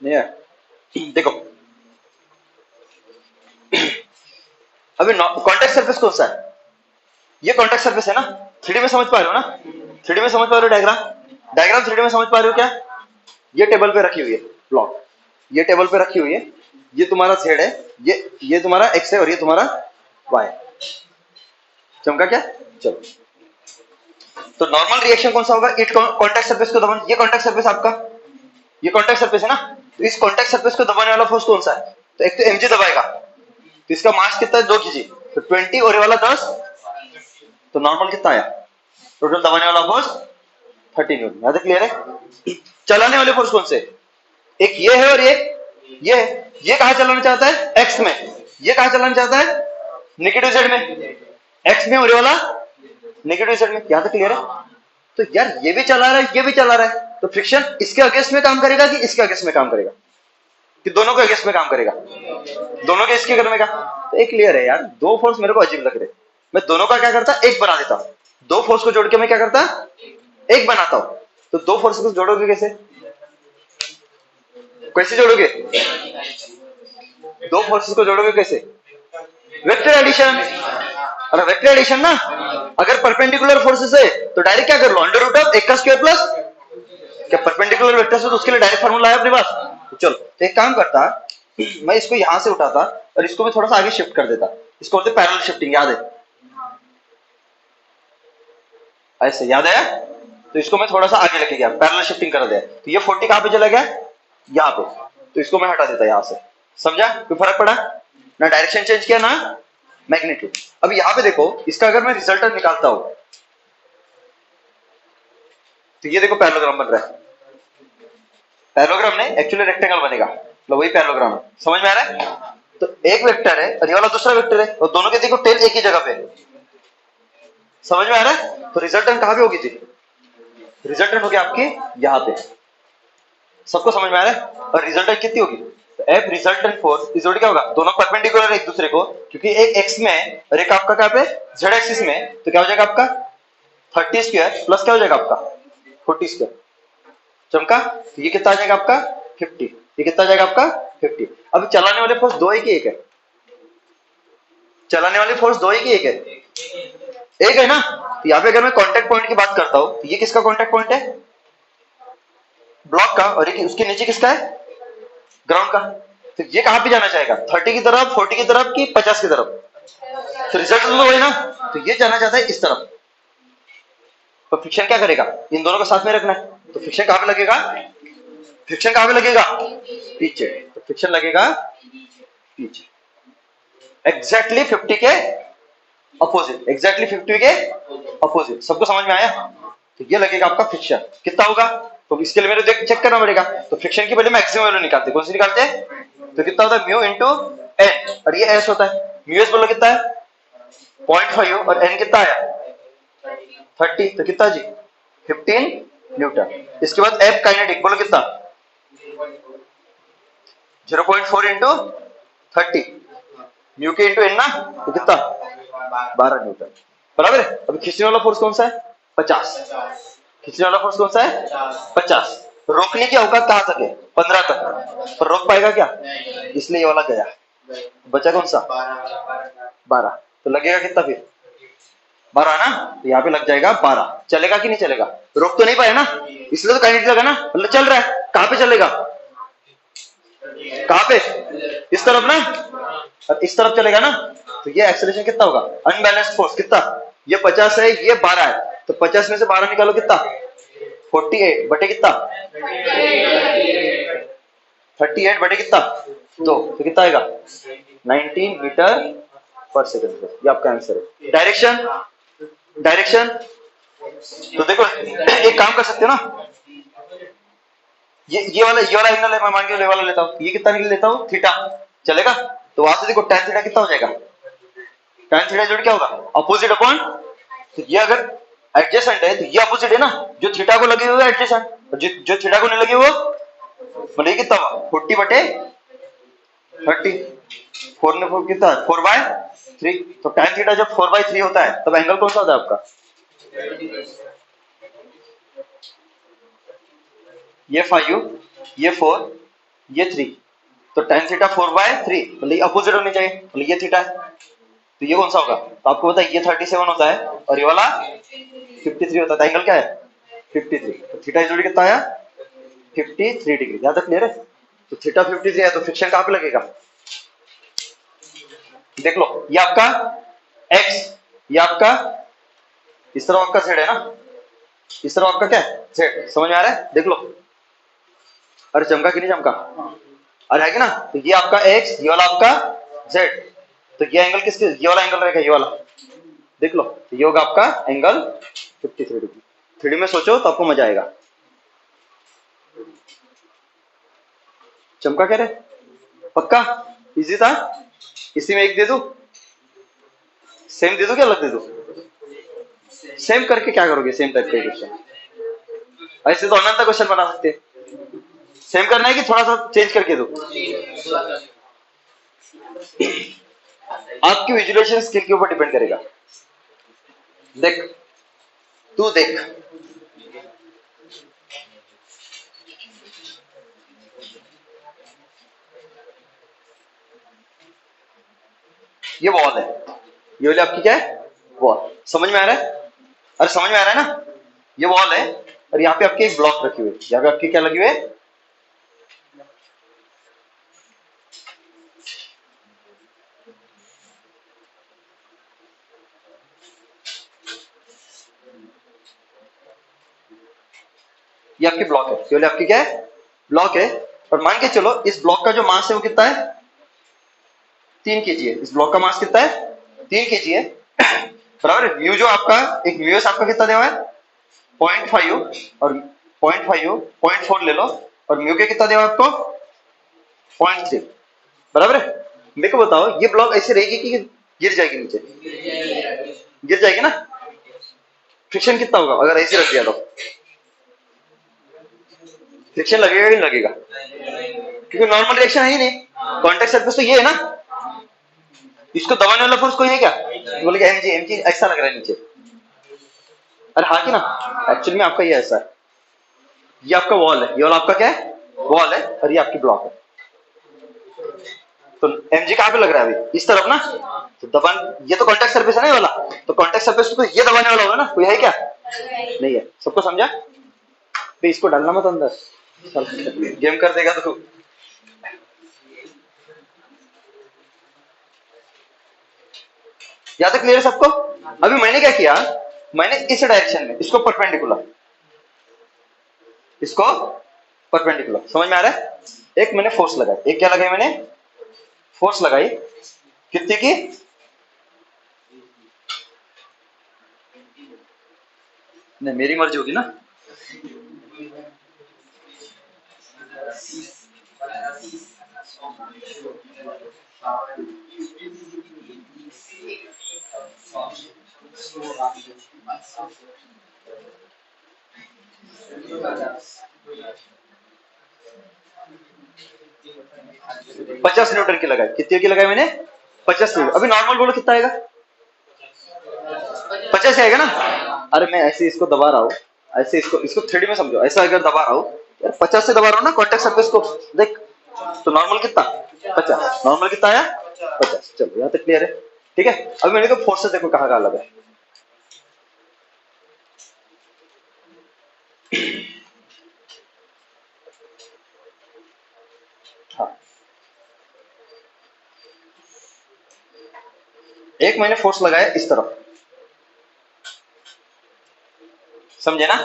नहीं है। देखो अभी कॉन्टेक्ट सरफेस कौन सा है? ये कॉन्टेक्ट सरफेस है ना। थ्री में समझ पा रहे हो ना? थ्री में समझ पा रहे हो डायग्राम? डायग्राम थ्री में समझ पा रहे हो क्या? ये टेबल पे रखी हुई है ब्लॉक, ये टेबल पे रखी हुई है, ये तुम्हारा जेड है, ये तुम्हारा एक्स है और ये तुम्हारा वाई। चमका क्या? चलो, तो नॉर्मल रिएक्शन कौन सा होगा? इट कॉन्टेक्ट सरफेस को दबाना। ये कॉन्टेक्ट सरफेस आपका, ये कॉन्टेक्ट सरफेस है ना, तो इस कॉन्टेक्ट सरफेस को दबाने वाला फोर्स कौन सा है? तो एक तो एमजी दबाएगा, तो इसका मास कितना है? 2 kg, तो 20 और ये वाला 10, तो नॉर्मल कितना आया? टोटल दबाने वाला फोर्स 30 न्यूटन। याद है? क्लियर है? चलाने वाले फोर्स कौन से? एक ये है और ये है। ये कहां चलाना चाहता है? एक्स में। ये कहां चलाना चाहता है? नेगेटिव जेड में। एक्स में और ये वाला नेगेटिव जेड में। यहां तक क्लियर है? तो यार ये भी चला रहा है, ये भी चला रहा है, तो फ्रिक्शन इसके अगेंस्ट में काम करेगा कि इसके अगेंस्ट में काम करेगा? कि दोनों के अगेंस्ट में काम करेगा? दोनों के इसके करने का। तो एक क्लियर है यार, दो फोर्स मेरे को अजीब लग रहे, मैं दोनों का क्या करता, एक बना देता। दो फोर्स को जोड़ के मैं क्या करता, एक बनाता हूं। तो दो फोर्स को जोड़ोगे कैसे? कैसे जोड़ोगे? दो फोर्सेस को जोड़ोगे कैसे? Vector addition. अरे वेक्टर एडिशन ना, अगर परपेंडिकुलर फोर्सेस है तो डायरेक्ट क्या कर लो, अंडर रूट ऑफ एक का स्क्वायर प्लस, क्या परपेंडिकुलर वेक्टर से तो उसके लिए डायरेक्ट फार्मूला है अपने पास। तो चलो, तो एक काम करता, मैं इसको यहां से उठाता और इसको मैं थोड़ा सा आगे शिफ्ट कर देता। इसको बोलते पैरेलल शिफ्टिंग, याद है? ऐसे याद है? तो इसको मैं थोड़ा सा आगे लेके गया, पैरेलल शिफ्टिंग कर दिया, तो ये 40 कहां पे चला गया? यहाँ पे। तो इसको मैं हटा देता यहां से। समझा? कोई फर्क पड़ा ना? डायरेक्शन चेंज किया ना मैग्नीट्यूड। अब यहाँ पे देखो, इसका अगर मैं रिजल्टेंट निकालता हूं, तो ये देखो पैरेललोग्राम बन रहा है। पैरेललोग्राम नहीं, एक्चुअली रेक्टेंगल बनेगा, तो वही पैरेललोग्राम है। समझ में आ रहा है? तो एक वेक्टर है और ये वाला दूसरा वेक्टर है, और दोनों के देखो टेल एक ही जगह पे। समझ में आ रहा है? तो रिजल्टेंट कहां पे होगी थी? रिजल्टेंट होगी आपकी यहाँ पे। सबको समझ में आ रहा है? और रिजल्टेंट कितनी होगी? तो एफ रिजल्टेंट फोर्स इज क्या होगा? दोनों परपेंडिकुलर एक दूसरे को, क्योंकि एक एक्स में और एक आपका कहां पे, जेड एक्सिस में, तो क्या हो जाएगा आपका 30 स्क्वायर प्लस क्या हो जाएगा आपका 40 स्क्वायर। चमका? तो ये कितना आ जाएगा आपका 50। ये कितना आ जाएगा आपका 50। अब चलाने वाले फोर्स दो है कि एक है? चलाने वाले फोर्स दो है कि एक है? एक है ना। तो यहाँ पे अगर मैं कांटेक्ट पॉइंट की बात करता हूं, तो ये किसका कांटेक्ट पॉइंट है? ब्लॉक का। और ये उसके नीचे किसका है? ग्राउंड का। तो ये कहां पे जाना चाहेगा? 30 की तरफ, 40 की तरफ कि 50 की तरफ? तो रिजल्ट तो वही ना। तो ये जाना चाहता है इस तरफ। तो फ्रिक्शन क्या करेगा? इन दोनों को साथ में रखना है, तो फ्रिक्शन कहां पे लगेगा? फ्रिक्शन कहां पे लगेगा? पीछे। तो फ्रिक्शन लगेगा पीछे, एग्जैक्टली 50 के अपोजिट, एग्जैक्टली 50 के अपोजिट। सबको समझ में आया? तो ये लगेगा आपका फ्रिक्शन। कितना होगा? तो इसके लिए मेरे देख चेक करना पड़ेगा। तो फ्रिक्शन की पहले मैक्सिमम वैल्यू निकालते हैं। कौन सी निकालते हैं? तो कितना होता है? म्यू इंटू एन, और ये एस होता है। म्यू एस बोलो कितना है? 0.5, और एन कितना आया? 30। तो कितना जी? 15 न्यूटन। इसके बाद एफ काइनेटिक बोलो कितना? 0.4 इंटू 30, म्यू के इंटू एन ना, तो कितना? 12 न्यूटन। बराबर है? अभी खींचने वाला फोर्स कौन सा है? 50। खींचने वाला फोर्स कौन सा है? 50। रोकने की औकात कहां तक है? 15 तक। पर रोक पाएगा क्या? इसलिए ये वाला गया। बचा कौन सा? 12। तो लगेगा कितना फिर? 12 ना। तो यहाँ पे लग जाएगा 12। चलेगा कि नहीं चलेगा? रोक तो नहीं पाए ना, इसलिए तो काइनेटिक लगा ना, मतलब चल रहा है। कहां पे चलेगा? कहां पे? इस तरफ ना, और इस तरफ चलेगा ना। तो ये एक्सेलरेशन कितना होगा? अनबैलेंस्ड फोर्स कितना? ये 50 है, ये 12 है, तो 50 में से 12 निकालो कितना? 48 बटे कितना? 38 बटे कितना? 2, तो कितना आएगा? 19 मीटर पर सेकंड। ये आपका आंसर है। डायरेक्शन, डायरेक्शन तो देखो एक काम कर सकते हो ना, ये वाला एंगल है, मैं मान के ये वाला लेता हूँ, ये कितना निकल लेता हूँ थीटा, चलेगा? तो वहां से देखो tan थीटा कितना हो जाएगा, tan थीटा जोड़ क्या होगा अपोजिट अपॉन, तो ये अगर एडजेसेंट है तो ये अपोजिट है ना, जो थीटा को लगे हुए एडजेसेंट, और जो थीटा को नहीं लगे हुए मतलब ये कितना हुआ 40/30, 4 ने 4 कितना 4/3, तो tan थीटा जब 4/3 होता है तब एंगल कौन सा होता है आपका, ये 5 ये 4 ये 3, तो tan थीटा 4/3 मतलब ये अपोजिट होनी चाहिए, मतलब ये थीटा है, तो ये कौन सा होगा, तो आपको पता है ये 37 होता है और ये वाला 53 होता है, तो एंगल क्या है 53, तो थीटा इज कितना आया 53 डिग्री, यहां तक क्लियर है? तो थीटा 53 है तो फ्रिक्शन कहां पे लगेगा, देख लो ये आपका x, ये आपका इस तरफ आपका z है ना, इस तरफ आपका क्या है z, समझ में आ रहा है, देख लो, अरे चमका कि नहीं चमका, अरे है कि ना, तो ये आपका x ये वाला आपका z, तो ये एंगल किसके, ये वाला एंगल रहेगा ये वाला, देख लो, तो ये होगा आपका एंगल 53 डिग्री, 3D में सोचो तो आपको मजा आएगा, चमका कह रहे पक्का, इजी था, इसी में एक दे दो, सेम दे दो क्या अलग दे दो, सेम करके क्या करोगे, सेम टाइप का क्वेश्चन, ऐसे तो अनंत क्वेश्चन बना सकते हैं, सेम करना है कि थोड़ा सा चेंज करके दो, आपकी विजुअलाइजेशन स्किल के ऊपर डिपेंड करेगा, देख तू देख, ये वॉल है, ये वाली आपकी क्या है वॉल, समझ में आ रहा है, अरे समझ में आ रहा है ना, ये वॉल है और यहाँ पे आपके एक ब्लॉक रखी हुई है, यहाँ पे आपकी क्या लगी हुई है, ये आपकी ब्लॉक है, ये वाली आपकी क्या है ब्लॉक है, और मान के चलो इस ब्लॉक का जो मास है वो कितना है 3 kg है, इस ब्लॉक का मास कितना है 3 kg है, बराबर, म्यू जो आपका एक म्यूएस आपका कितना दिया हुआ है 0.5 और 0.5 0.4 ले लो, और म्यू के कितना दिया हुआ है आपको 0.3, बराबर है, मेरे को बताओ ये ब्लॉक ऐसे रहेगी कि गिर जाएगी नीचे, गिर जाएगी ना, फ्रिक्शन कितना होगा अगर ऐसे रख दिया तो, फ्रिक्शन लगेगा कि नहीं लगेगा, क्योंकि नॉर्मल रिएक्शन है ही नहीं, कॉन्टेक्ट सरफेस तो ये है ना, इसको दबाने वाला फोर्स कोई है क्या, बोले एमजी एमजी ऐसा लग रहा है नीचे, अरे हाँ कि ना, एक्चुअली में आपका ये ऐसा है, ये आपका वॉल है, ये वाला आपका क्या है वॉल है और ये आपकी ब्लॉक है, तो एमजी कहाँ पे लग रहा है अभी इस तरफ ना, तो दबान ये तो कॉन्टेक्ट सरफेस है ना ये वाला, तो कॉन्टेक्ट सरफेस को ये दबाने वाला होगा ना, कोई है क्या नहीं है, सबको समझा, तो इसको डालना मत अंदर, गेम कर देगा तो, या तक क्लियर सबको, अभी मैंने क्या किया, मैंने इस डायरेक्शन में इसको परपेंडिकुलर, इसको परपेंडिकुलर, समझ में आ रहा है, एक मैंने फोर्स लगाई, एक क्या लगाई मैंने फोर्स लगाई, कितने की, नहीं मेरी मर्जी होगी ना, पचास न्यूटन की लगाई, कितने की लगाई मैंने 50 न्यूटन, अभी नॉर्मल बोलो कितना आएगा 50 आएगा ना, अरे मैं ऐसे इसको दबा रहा हूँ, ऐसे इसको इसको 3D में समझो, ऐसा अगर दबा रहा हूँ यार 50 से दबा रहा हूँ ना कॉन्टेक्ट सरफेस को, देख तो नॉर्मल कितना 50, नॉर्मल कितना आया 50, चलो यहाँ तक क्लियर है, ठीक है, अब मैंने तो फोर्सेस देखो कहाँ कहाँ लगा है, हाँ एक मैंने फोर्स लगाया इस तरफ, समझे ना,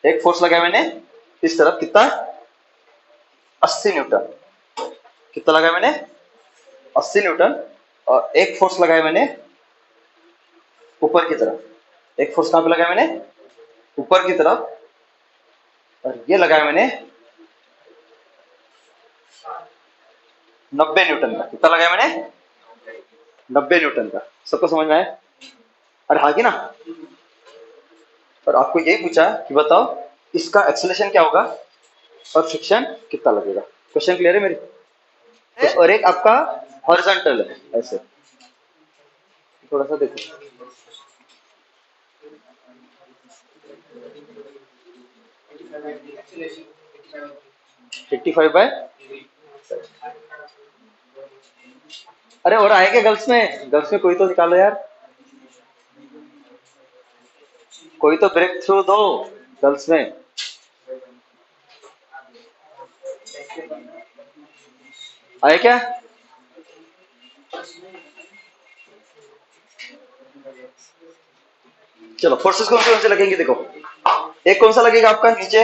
एक फोर्स लगाया मैंने इस तरफ कितना 80 न्यूटन, कितना लगाया मैंने 80 न्यूटन, और एक फोर्स लगाया मैंने ऊपर की तरफ एक फोर्स कहां पे लगाया मैंने, ऊपर की तरफ, और ये लगाया मैंने 90 न्यूटन का। कितना लगाया मैंने, 90 न्यूटन का। सबको समझ में आया? अरे हाँ की ना। और आपको यही पूछा कि बताओ इसका एक्सेलरेशन क्या होगा और फ्रिक्शन कितना लगेगा। क्वेश्चन क्लियर है मेरी? और एक आपका हॉरिजॉन्टल है ऐसे, थोड़ा सा देखो, 85/, अरे और आएगा गर्ल्स में, गर्ल्स में कोई तो निकालो यार, कोई तो ब्रेक थ्रू दो गर्ल्स में। आए क्या? चलो फोर्सेस कौन से लगेंगे देखो। एक कौन सा लगेगा आपका नीचे,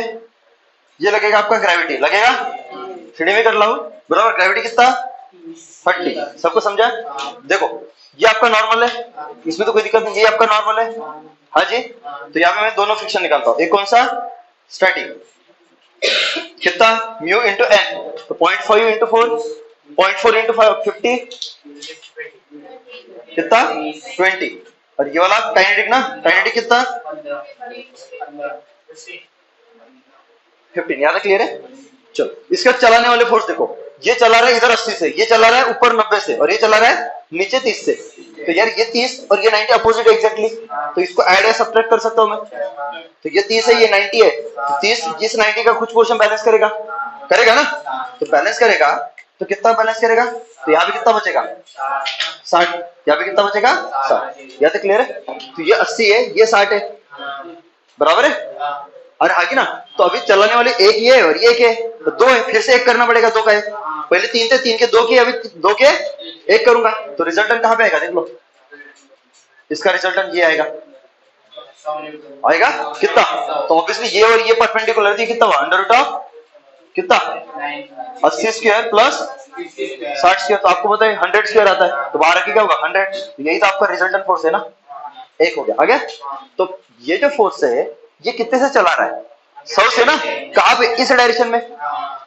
ये लगेगा आपका ग्रेविटी लगेगा, सीढ़ी में कर ला हूं बराबर। ग्रेविटी कितना, 30। सबको समझा? देखो ये आपका नॉर्मल है, इसमें तो कोई दिक्कत नहीं, ये आपका नॉर्मल है। हाँ जी, तो यहाँ पे मैं दोनों फ्रिक्शन निकालता हूँ। एक कौन सा, स्टैटिक, कितना, म्यू इंटू एन, तो 0.5 इंटू 4, 0.4 इंटू 50 कितना, 20। और ये वाला काइनेटिक ना, काइनेटिक कितना, 15। याद है, क्लियर है? चलो इसका चलाने वाले फोर्स देखो, ये चला रहा है इधर 80 से, ये चला रहा है ऊपर 90 से, और ये चला रहा है नीचे 30 से। तो यार ये 30 और ये 90 अपोजिट है एग्जैक्टली, तो इसको ऐड या सब्ट्रैक्ट कर सकता हूं मैं। तो ये 30 है, ये 90 है, तो 30 इस 90 का कुछ पोर्शन बैलेंस करेगा, करेगा ना? तो बैलेंस करेगा, तो कितना बैलेंस करेगा, तो यहाँ पे कितना बचेगा, 60। यहाँ पे कितना बचेगा, 60। यहाँ तक क्लियर है? तो ये 80 है, ये 60 है, बराबर है? और आगे ना, तो अभी चलाने वाले एक ये है और ये एक है, तो दो है, फिर से एक करना पड़ेगा, दो का है। पहले 3 थे, 3 के 2 किए, अभी 2 के 1 करूंगा, तो रिजल्टेंट कहां पे आएगा देख लो, इसका रिजल्टेंट ये आएगा, आएगा कितना, तो ऑब्वियसली ये और ये परपेंडिकुलर थी, कितना हुआ, अंडर रूट ऑफ कितना, 80 स्क्वायर प्लस 60 स्क्वायर, तो आपको पता है 100 स्क्वायर आता है, तो बाहर की क्या होगा, 100। यही तो आपका रिजल्टेंट फोर्स है ना, एक हो गया। आगे तो ये जो फोर्स है ये कितने से चला रहा है, 100 से ना, कहां पे, इस डायरेक्शन में।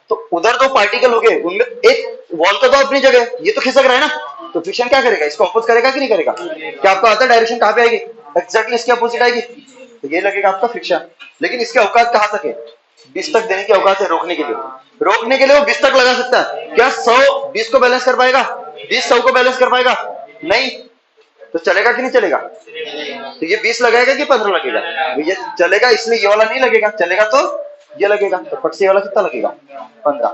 तो उधर दो पार्टिकल हो गए, उनमें एक वॉल का तो अपनी जगह, ये तो खिसक रहा है ना, तो फ्रिक्शन क्या करेगा, इसको अपोज करेगा कि नहीं करेगा? क्या आपको आता है डायरेक्शन कहां पे आएगी, एग्जैक्टली इसके अपोजिट आएगी, तो ये लगेगा आपका फ्रिक्शन। लेकिन इसके औकात कहां तक है, 20 तक देने की औकात है रोकने के लिए। रोकने के लिए वो 20 तक लगा सकता है, क्या 100 20 को बैलेंस कर पाएगा, 20 100 को बैलेंस कर पाएगा, नहीं। तो चलेगा कि नहीं चलेगा, तो ये 20 लगाएगा कि 15 लगेगा, ये चलेगा, इसलिए ये वाला नहीं लगेगा, चलेगा तो ये लगेगा, तो फट से वाला कितना लगेगा, 15।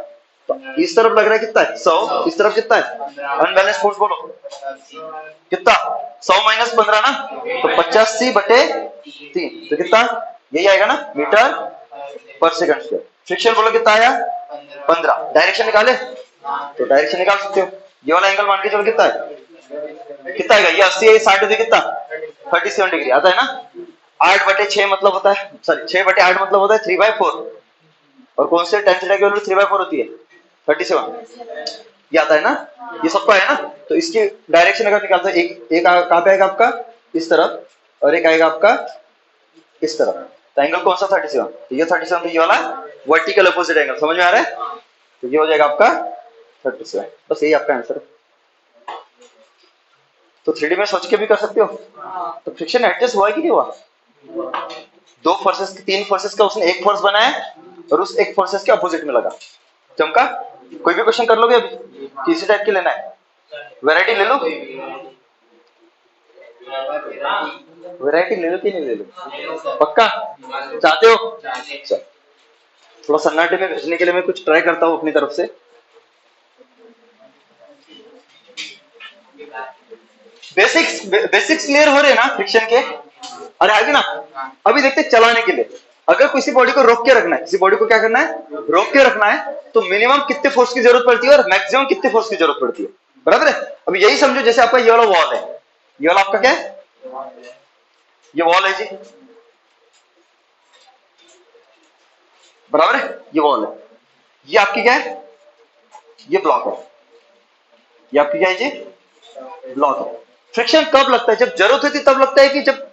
तो इस तरफ लग रहा है कितना है, 100, इस तरफ कितना है, अनबैलेंस फोर्स बोलो कितना, 100 माइनस 15 ना, तो 85/3, तो कितना, यही आएगा ना, मीटर पर सेकंड स्क्वायर। फ्रिक्शन बोलो कितना आया, 15। डायरेक्शन निकाले, तो डायरेक्शन निकाल सकते हो, ये वाला एंगल मान के चलो कितना है, कितना आएगा, ये 80 है, 60 है, कितना, 37 डिग्री आता है ना। 8/6 मतलब होता है, सॉरी 6/8 मतलब होता है 3/4, और कौन से टेन थीटा की वैल्यू 3/4 होती है, 37, ये आता है ना, ये सबको है ना। तो इसकी डायरेक्शन अगर निकालते हैं, एक कहां पे आएगा आपका, इस तरफ, और एक आएगा आपका इस तरफ, तो एंगल कौन सा, 37, तो ये 37, तो ये वाला वर्टिकल अपोजिट एंगल, समझ में आ रहा है? तो ये हो जाएगा आपका 37, बस यही आपका आंसर है। तो 3D में सोच के भी कर सकते हो। तो फ्रिक्शन एडजस्ट हुआ है कि नहीं हुआ, दो फोर्सेस, 3 फोर्सेस का उसने एक फोर्स बनाया और उस एक फोर्सेस के अपोजिट में लगा, चमका। कोई भी क्वेश्चन कर लोगे अभी, किसी टाइप के लेना है, वैरायटी ले लो, वैरायटी ले लो कि नहीं ले लो, पक्का चाहते हो? चल थोड़ा सन्नाटे में भेजने के लिए मैं कुछ ट्राई करता हूँ अपनी तरफ से। बेसिक्स क्लियर हो रहे हैं ना फ्रिक्शन के? अरे आगे ना, अभी देखते चलाने के लिए, अगर किसी बॉडी को रोक के रखना है, किसी बॉडी को क्या करना है, रोक के रखना है, तो मिनिमम कितने फोर्स की जरूरत पड़ती है और मैक्सिमम कितने फोर्स की जरूरत पड़ती है, बराबर है? अभी यही समझो, जैसे आपका ये वाला वॉल है, ये वाला आपका क्या है, ये वॉल है जी, बराबर है, ये वॉल है, ये आपकी क्या है, ये ब्लॉक है, ये आपकी क्या है जी, ब्लॉक है। फ्रिक्शन कब लगता है, जब जरूरत होती तब लगता है कि जब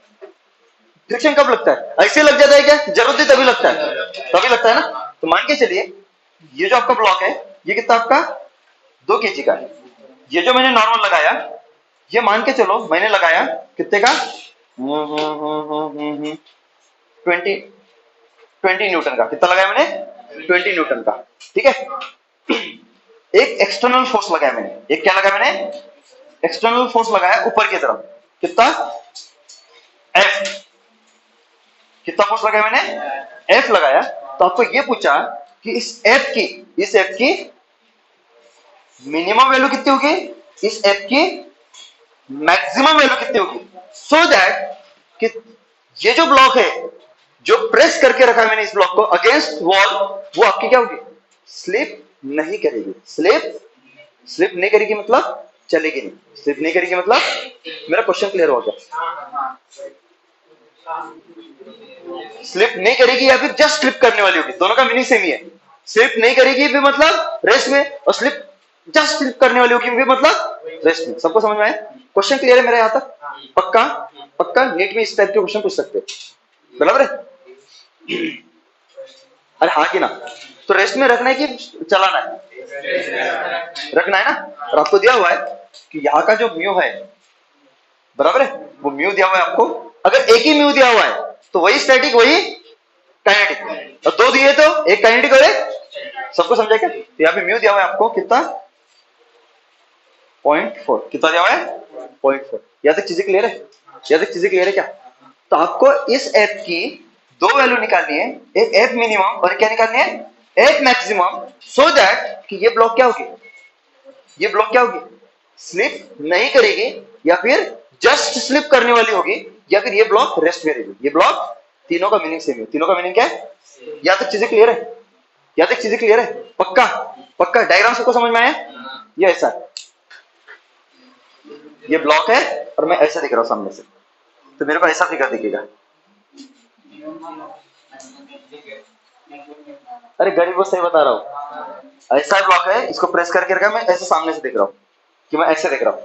फ्रिक्शन कब लगता है? ऐसे लग जाता है क्या? जरूरत है तभी लगता है, तभी लगता है ना। तो मान के चलिए ये जो आपका ब्लॉक है ये कितना आपका 2 kg का है। ये जो मैंने नॉर्मल लगाया ये मान के चलो मैंने लगाया कितने का 20 न्यूटन का। कितना लगाया मैंने? 20 न्यूटन का। ठीक है। एक एक्सटर्नल फोर्स लगाया मैंने। एक क्या लगाया मैंने? एक्सटर्नल फोर्स लगाया ऊपर की तरफ। कितना? एफ। कितना फोर्स लगाया मैंने? एफ लगाया। तो आपको ये पूछा कि इस एफ की मिनिमम वैल्यू कितनी होगी, इस एफ की मैक्सिमम वैल्यू कितनी होगी, सो दैट कि ये जो ब्लॉक है जो प्रेस करके रखा है मैंने इस ब्लॉक को अगेंस्ट वॉल, वो आपकी क्या होगी? स्लिप नहीं करेगी। स्लिप नहीं करेगी मतलब चलेगी नहीं। स्लिप नहीं करेगी मतलब, मेरा क्वेश्चन क्लियर हो गया? स्लिप नहीं करेगी या फिर जस्ट स्लिप करने वाली होगी, दोनों का मीनिंग सेम ही है। स्लिप नहीं करेगी भी मतलब रेस्ट में, और स्लिप जस्ट स्लिप करने वाली होगी भी मतलब रेस्ट में। सबको समझ में आया? क्वेश्चन क्लियर है मेरा यहां तक? पक्का? पक्का नीट में इस टाइप के क्वेश्चन पूछ सकते हैं, बराबर है? अरे हाँ कि ना? तो रेस्ट में रखना है कि चलाना है? रखना है ना। और आपको दिया हुआ है कि यहाँ का जो म्यू है, बराबर है, वो म्यू दिया हुआ है आपको। अगर एक ही म्यू दिया हुआ है तो वही स्टैटिक वही काइनेटिक, और 2 दिए तो एक काइनेटिक और एक, सबको समझा क्या? तो यहाँ पे म्यू दिया हुआ है आपको कितना? 0.4। कितना दिया हुआ है? 0.4। यहाँ तक चीजें क्लियर है? यहाँ तक चीजें क्लियर है क्या? तो आपको इस एफ की 2 वैल्यू निकालनी है, एक एफ मिनिमम और क्या निकालनी है? एफ मैक्सिमम, सो दैट कि ये ब्लॉक क्या होगी? ये ब्लॉक क्या होगी? स्लिप नहीं करेगी या फिर जस्ट स्लिप करने वाली होगी, या फिर ये ब्लॉक रेस्ट में रहेगी। ये ब्लॉक, तीनों का मीनिंग सेम है। तीनों का मीनिंग क्या है? यहाँ तक चीजें क्लियर है? यहाँ तक चीजें क्लियर है? पक्का? पक्का डायग्राम सबको समझ में आया? ये ऐसा है, ये ब्लॉक है और मैं ऐसा दिख रहा हूं सामने से, तो मेरे को ऐसा फिगर दिखेगा। अरे गरीब को सही बता रहा हूं, ऐसा ब्लॉक है, इसको प्रेस करके रखा, मैं ऐसे सामने से दिख रहा हूं कि मैं ऐसे दिख रहा हूं।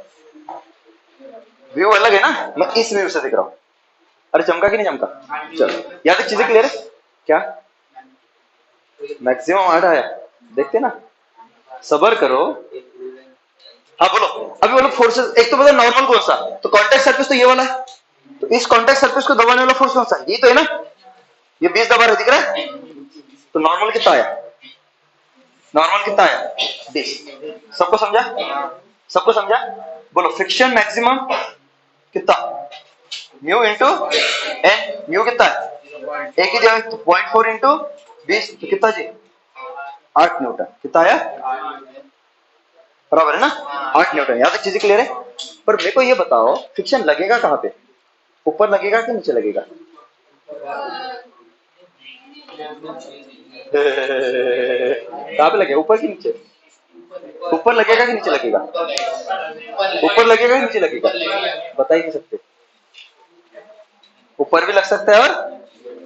व्यू अलग है ना, मैं इस व्यू से दिख रहा हूं। अरे चमका कि नहीं चमका? चलो यहाँ तक चीजें क्लियर है क्या? मैक्सिमम 8 आया, देखते ना, सबर करो। हाँ बोलो, अभी बोलो फोर्सेस। एक तो बोलो नॉर्मल कौन सा? तो कॉन्टैक्ट सरफेस तो ये वाला है, तो इस कॉन्टैक्ट सरफेस को दबाने वाला फोर्स कौन सा? ये तो है ना, ये 20 दबा रहा दिख रहा है। तो नॉर्मल कितना आया? नॉर्मल कितना आया? 20। सबको समझा? सबको समझा? बोलो फ्रिक्शन मैक्सिमम कितना? Mu into N. म्यू कितना है? एक ही जगह, तो 0.4 इंटू 20 तो कितना जी? 8 न्यूटन। कितना आया? बराबर है ना, 8 न्यूटन। यहां तक चीजें क्लियर है? पर मेरे को ये बताओ फ्रिक्शन लगेगा कहां पे? ऊपर लगेगा कि नीचे लगेगा? कहां पे लगेगा? ऊपर कि नीचे? ऊपर लगेगा कि नीचे लगेगा? ऊपर लगेगा कि नीचे लगेगा? बता ही नहीं सकते। ऊपर भी लग सकता है, और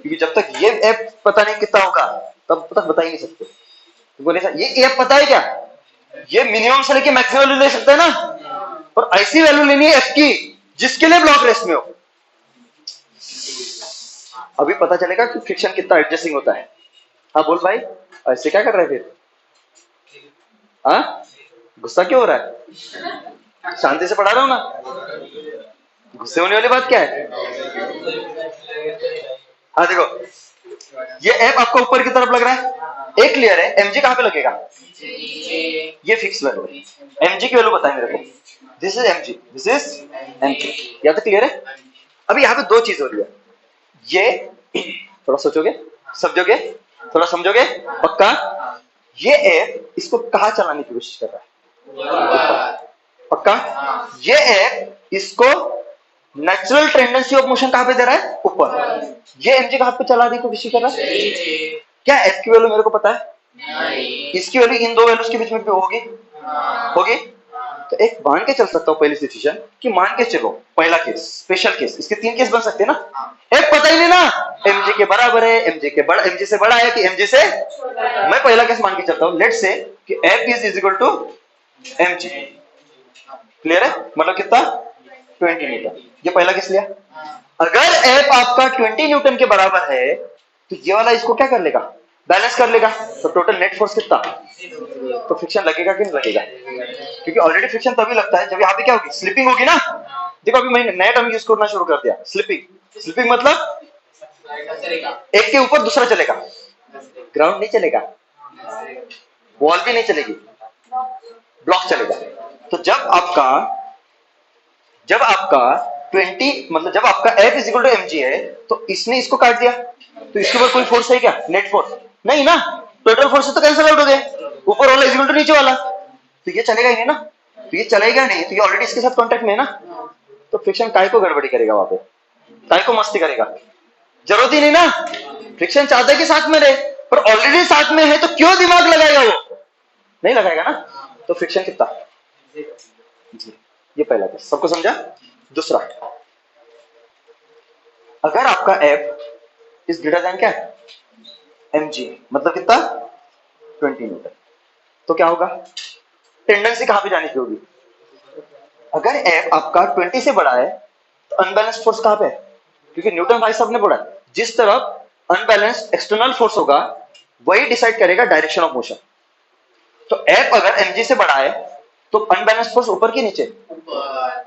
क्योंकि जब तक ये एफ पता नहीं कितना होगा तब तक बता ही नहीं सकते। ये एफ पता है क्या? ये मिनिमम से लेके मैक्सिमम वैल्यू ले सकता है ना, और ऐसी वैल्यू लेनी है एफ की जिसके लिए ब्लॉक रेस्ट में हो। अभी पता चलेगा कि फ्रिक्शन कितना एडजस्टिंग होता है। हाँ बोल भाई, ऐसे क्या कर रहे फिर? हाँ गुस्सा क्यों हो रहा है? शांति से पढ़ा रहा हूं ना, गुस्से होने वाली बात क्या है? हाँ देखो, ये एफ आपको ऊपर की तरफ लग रहा है, एक क्लियर है। एमजी कहां पे लगेगा? ये फिक्स वैल्यू है। एमजी की वैल्यू बताएं मेरे को। This is MG, this is MG. या तो क्लियर है? अभी यहाँ पे 2 चीज हो रही है। ये थोड़ा सोचोगे, समझोगे, थोड़ा समझोगे? पक्का? ये एफ इसको कहां चलाने की कोशिश कर रहा है? पक्का? ये एफ इसको नेचुरल टेंडेंसी ऑफ मोशन कहां पे दे रहा है? ऊपर। ये एमजी कहां पे चलाने की कोशिश कर रहा है? क्या एफ की वैल्यू मेरे को पता है? इसकी वैल्यू इन 2 वैल्यूज के बीच में होगी, होगी। तो एक मान के चल सकता हूं पहली सिचुएशन कि मान के चलो पहला केस, स्पेशल केस, इसके 3 केस बन सकते हैं ना। एफ पता ही नहीं ना, एमजी के बराबर है, एमजी के बड़ा, एमजी से बड़ा है कि एमजी से, मैं पहला केस मान के चलता हूं। लेट्स से कि F is equal to MG. Clear है? मतलब कितना? 20 न्यूटन। ये पहला केस लिया। अगर एफ आपका 20 न्यूटन के बराबर है तो ये वाला इसको क्या कर लेगा, बैलेंस कर लेगा। तो टोटल नेट फोर्स कितना, तो फ्रिक्शन लगेगा कि नहीं लगेगा, क्योंकि ऑलरेडी फ्रिक्शन तभी लगता है जब यहाँ पे क्या होगी, स्लिपिंग होगी ना। देखो अभी मैंने नया टर्म यूज करना शुरू कर दिया, स्लिपिंग। स्लिपिंग मतलब एक के ऊपर दूसरा चलेगा, ग्राउंड नहीं चलेगा, वॉल भी नहीं चलेगी, ब्लॉक चलेगा। तो जब आपका 20 मतलब जब आपका F is equal to mg है तो इसने इसको काट दिया, तो इसके ऊपर कोई फोर्स है क्या, नेट फोर्स नहीं ना, टोटल फोर्स तो कैंसिल आउट हो गए, ऊपर वाला इज इक्वल टू नीचे वाला, तो ये चलेगा ही नहीं ना। तो ये चलेगा नहीं, तो ये ऑलरेडी इसके साथ कॉन्टेक्ट में है ना, तो फ्रिक्शन काय को गड़बड़ी करेगा, वहां पे काय को मस्ती करेगा, जरूरत ही नहीं ना। फ्रिक्शन चाहता है कि साथ में रहे, पर ऑलरेडी साथ में है तो क्यों दिमाग लगाएगा, वो नहीं लगाएगा ना। तो फ्रिक्शन कितना जी, ये पहला केस सबको समझा। दूसरा, अगर आपका F इज ग्रेटर देन क्या mg, मतलब कितना 20 न्यूटन, तो क्या होगा, टेंडेंसी कहां पे जाने की होगी। अगर F आपका 20 से बड़ा है तो अनबैलेंस फोर्स कहां पे है, क्योंकि न्यूटन भाई साहब ने पढ़ा है, जिस तरफ अनबैलेंस एक्सटर्नल फोर्स होगा वही डिसाइड करेगा डायरेक्शन ऑफ मोशन। तो F अगर mg से बड़ा है तो अनबैलेंस फोर्स ऊपर की नीचे,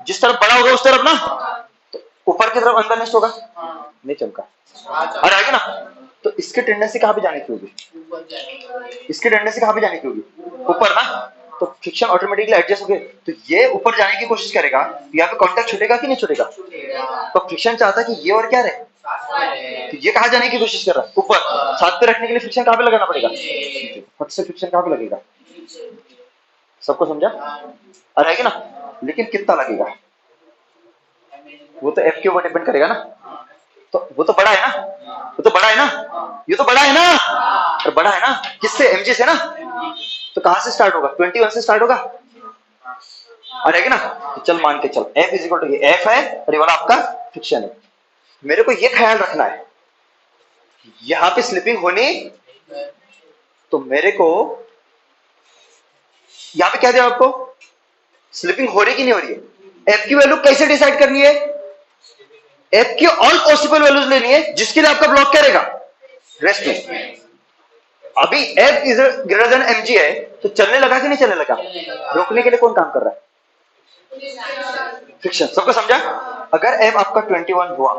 जिस तरफ बड़ा होगा उस तरफ ना, तो ऊपर की तरफ अनबैलेंस होगा, नहीं चमका और आगे ना। तो इसकी टेंडेंसी कहां पे जाने की होगी, इसकी टेंडेंसी कहां पे जाने की होगी, ऊपर ना। तो फ्रिक्शन ऑटोमेटिकली एडजस्ट हो गए, तो ये ऊपर जाने की कोशिश करेगा, यहाँ पे कांटेक्ट छूटेगा कि नहीं छूटेगा। तो फ्रिक्शन चाहता है कि ये और क्या रहे, तो ये कहां जाने की कोशिश कर रहा है, ऊपर। साथ पे रखने के लिए फ्रिक्शन कहां पे लगाना पड़ेगा, फट से फ्रिक्शन कहां पे लगेगा, सबको समझा आ रहेगी ना। लेकिन कितना लगेगा वो तो F के ऊपर डिपेंड करेगा ना, तो वो तो बड़ा है ना, वो तो बड़ा है ना, ये तो बड़ा है ना, और बड़ा है ना किससे, mg से ना। तो कहां से स्टार्ट होगा, 21 से स्टार्ट होगा, आ रहेगी ना। तो चल मान के चल F इज इक्वल टू ये F है और ये वाला आपका फ्रिक्शन है। मेरे को ये ख्याल रखना है, यहां पे स्लिपिंग होनी, तो मेरे को यहां पे क्या दिया आपको, स्लिपिंग हो रही कि नहीं हो रही है, F की वैल्यू कैसे डिसाइड करनी है, F की ऑल पॉसिबल वैल्यूज लेनी है, जिसके लिए आपका ब्लॉक क्या रहेगा, रेस्ट में। अभी F is greater than mg है तो चलने लगा कि नहीं चलने लगा, रोकने के लिए कौन काम कर रहा है, फ्रिक्शन। सबको समझा। अगर F आपका 21 हुआ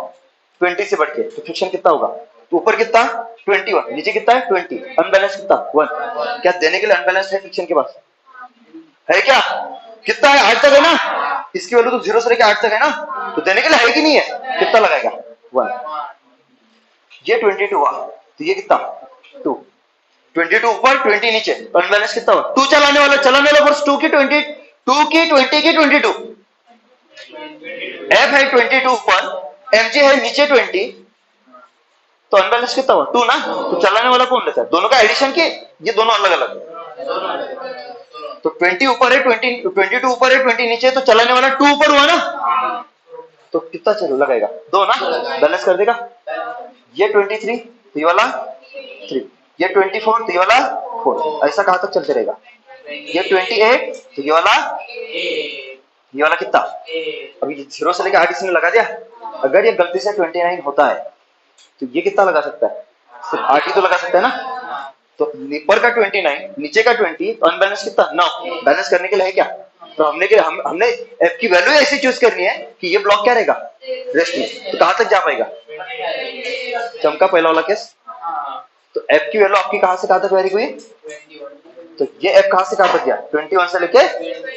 20 से बढ़ के, तो फ्रिक्शन कितना होगा, तो ऊपर कितना 21, नीचे कितना है 20, अनबैलेंस कितना 1। क्या देने के लिए अनबैलेंस है फ्रिक्शन के पास, है क्या, कितना है 8 तक है ना, इसकी वैल्यू तो 0 से लेकर 8 तक है ना, तो देने के लिए है कि नहीं है, कितना लगाएगा 1। ये 22 हुआ तो ये कितना 2, 22 ऊपर 20 नीचे, अनबैलेंस कितना हुआ 2। चलाने वाला फोर्स 2 की 20 की 22, F है 22 ऊपर, mg है नीचे 20, तो अनबैलेंस कितना हुआ 2 ना। तो चलाने वाला कौन लेता है, दोनों का एडिशन के ये दोनों अलग अलग। तो 20 ऊपर है 22 ऊपर है 20 नीचे, तो चलाने वाला 2 ऊपर हुआ ना, तो कितना चलो लगाएगा 2 ना, बैलेंस कर देगा। ये 23 तो ये वाला 3, ये 24 तो ये वाला 4, ऐसा कहां तक चलते रहेगा। ये 28 तो ये वाला कितना, अभी 0 से लेकर 8 इसने लगा दिया। अगर ये गलती से 29 होता है तो ये कितना लगा सकता है, सिर्फ 8 ही तो लगा सकता है ना। तो ऊपर का 29 नीचे का 20, तो अनबैलेंस कितना 9। बैलेंस करने के लिए है क्या, तो हमने F की वैल्यू ऐसी चूज करनी है कि ये ब्लॉक क्या रहेगा, रेस्ट में। तो कहां तक जा पाएगा, चमका पहला वाला केस। तो F की वैल्यू आपकी कहां से कहां तक वेरी हुई, तो ये F कहां से कहां तक गया 21 से लेके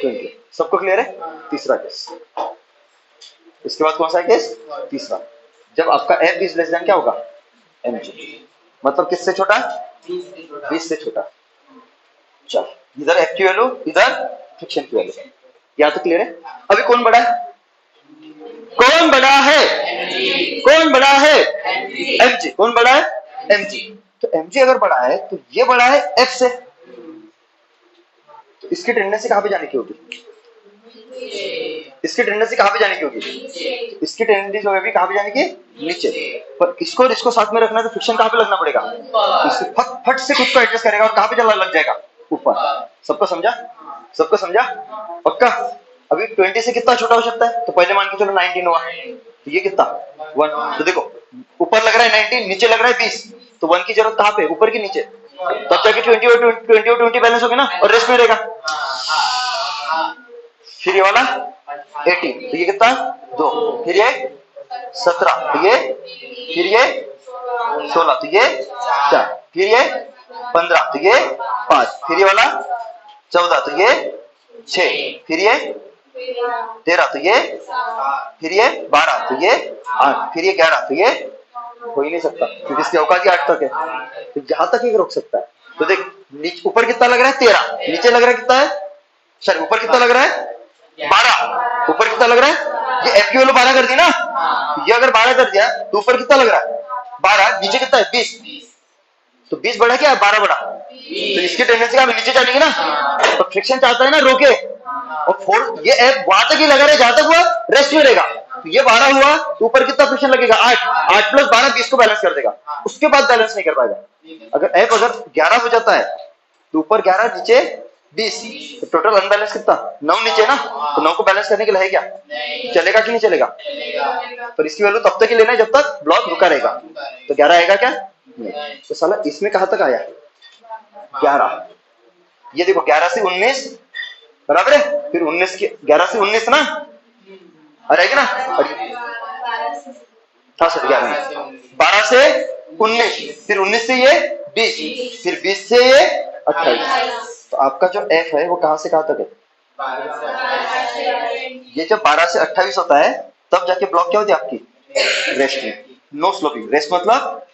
20। सबको क्लियर है। तीसरा केस, इसके बाद कौन सा केस, तीसरा, जब आपका F इज लेस देन क्या होगा mg, मतलब किससे छोटा, 20 से छोटा। चल इधर F की वैल्यू इधर फ्रिक्शन की वैल्यू, या तो क्लियर है। अभी कौन बड़ा है, कौन बड़ा है, कौन बड़ा है mg, कौन बड़ा है mg। तो mg अगर बड़ा है तो ये बड़ा है F से, तो इसकी टेंडेंसी कहां पे जाने की होगी, इसकी टेंडेंसी कहां पे जाने की होगी, इसकी टेंडेंसी होगी कहां पे जाने की, नीचे। पर इसको और इसको साथ में रखना है तो फ्रिक्शन कहां पे लगना पड़ेगा, इससे फट से खुद को एडजस्ट करेगा और कहां पे चला लग जाएगा, ऊपर। सबको समझा, सबको समझा पक्का। अभी 20 से कितना छोटा हो सकता है? तो पहले मान के चलो 19 हुआ, तो ये कितना 1। तो देखो ऊपर लग रहा है 19, नीचे लग रहा है 20, तो 1 की जरूरत कहाँ पे? ऊपर की नीचे, तब जाके 20 और 20 बैलेंस हो गया ना, और रेस्ट में रहेगा। फिर ये वाला 18, तो ये कितना 2, फिर ये 17, तो ये, फिर ये 16, तो ये 4, फिर ये 15, तो ये 5, फिर ये वाला 14, तो ये 6, फिर ये 13, तो ये, फिर ये 12, तो ये 8, फिर ये 11, तो ये हो ही नहीं सकता क्योंकि इसकी औकात ही 8 तक है, तो जहां तक ही रोक सकता है। तो देख ऊपर कितना लग रहा है 13, नीचे लग रहा है कितना है, सर ऊपर कितना लग रहा है 12, ऊपर कितना लग रहा है, ये एफ की वैल्यू 12 कर दी ना, ये अगर 12 कर दिया तो ऊपर कितना लग रहा है 12, नीचे कितना है 20, तो 20 बढ़ा क्या 12 बढ़ा, तो इसकी टेंडेंसी का नीचे चलेगी ना, तो फ्रिक्शन चाहता है ना रोके, और फोर्स ये एफ वहां तक ही लगा रहे जहां तक हुआ रेस्ट में रहेगा, तो ये 12 हुआ तो ऊपर कितना फ्रिक्शन लगेगा 8, 8 प्लस 12 20 को बैलेंस कर देगा, उसके बाद बैलेंस नहीं कर पाएगा। अगर एफ अगर 11 हो जाता है तो ऊपर 11 नीचे 20, तो टोटल अनबैलेंस कितना 9 नीचे ना, तो 9 को बैलेंस करने के लिए है क्या, चलेगा कि नहीं चलेगा, पर इसकी वैल्यू तब तक ही लेना है जब तक ब्लॉक रुका रहेगा, तो 11 आएगा क्या नहीं, तो साला इसमें कहां तक आया 11, ये देखो 11 से 19 बराबर है, फिर 19 की 11 से 19 ना, और आएगी ना, हाँ सर 12 से 19, फिर 19 से ये 20, फिर 20 से ये 28, तो आपका जो एफ है वो कहां से कहां तक है, ये जब 12 से 28 होता है तब जाके ब्लॉक क्या होती है आपकी रेस्ट में, नो स्लोपिंग, रेस्ट मतलब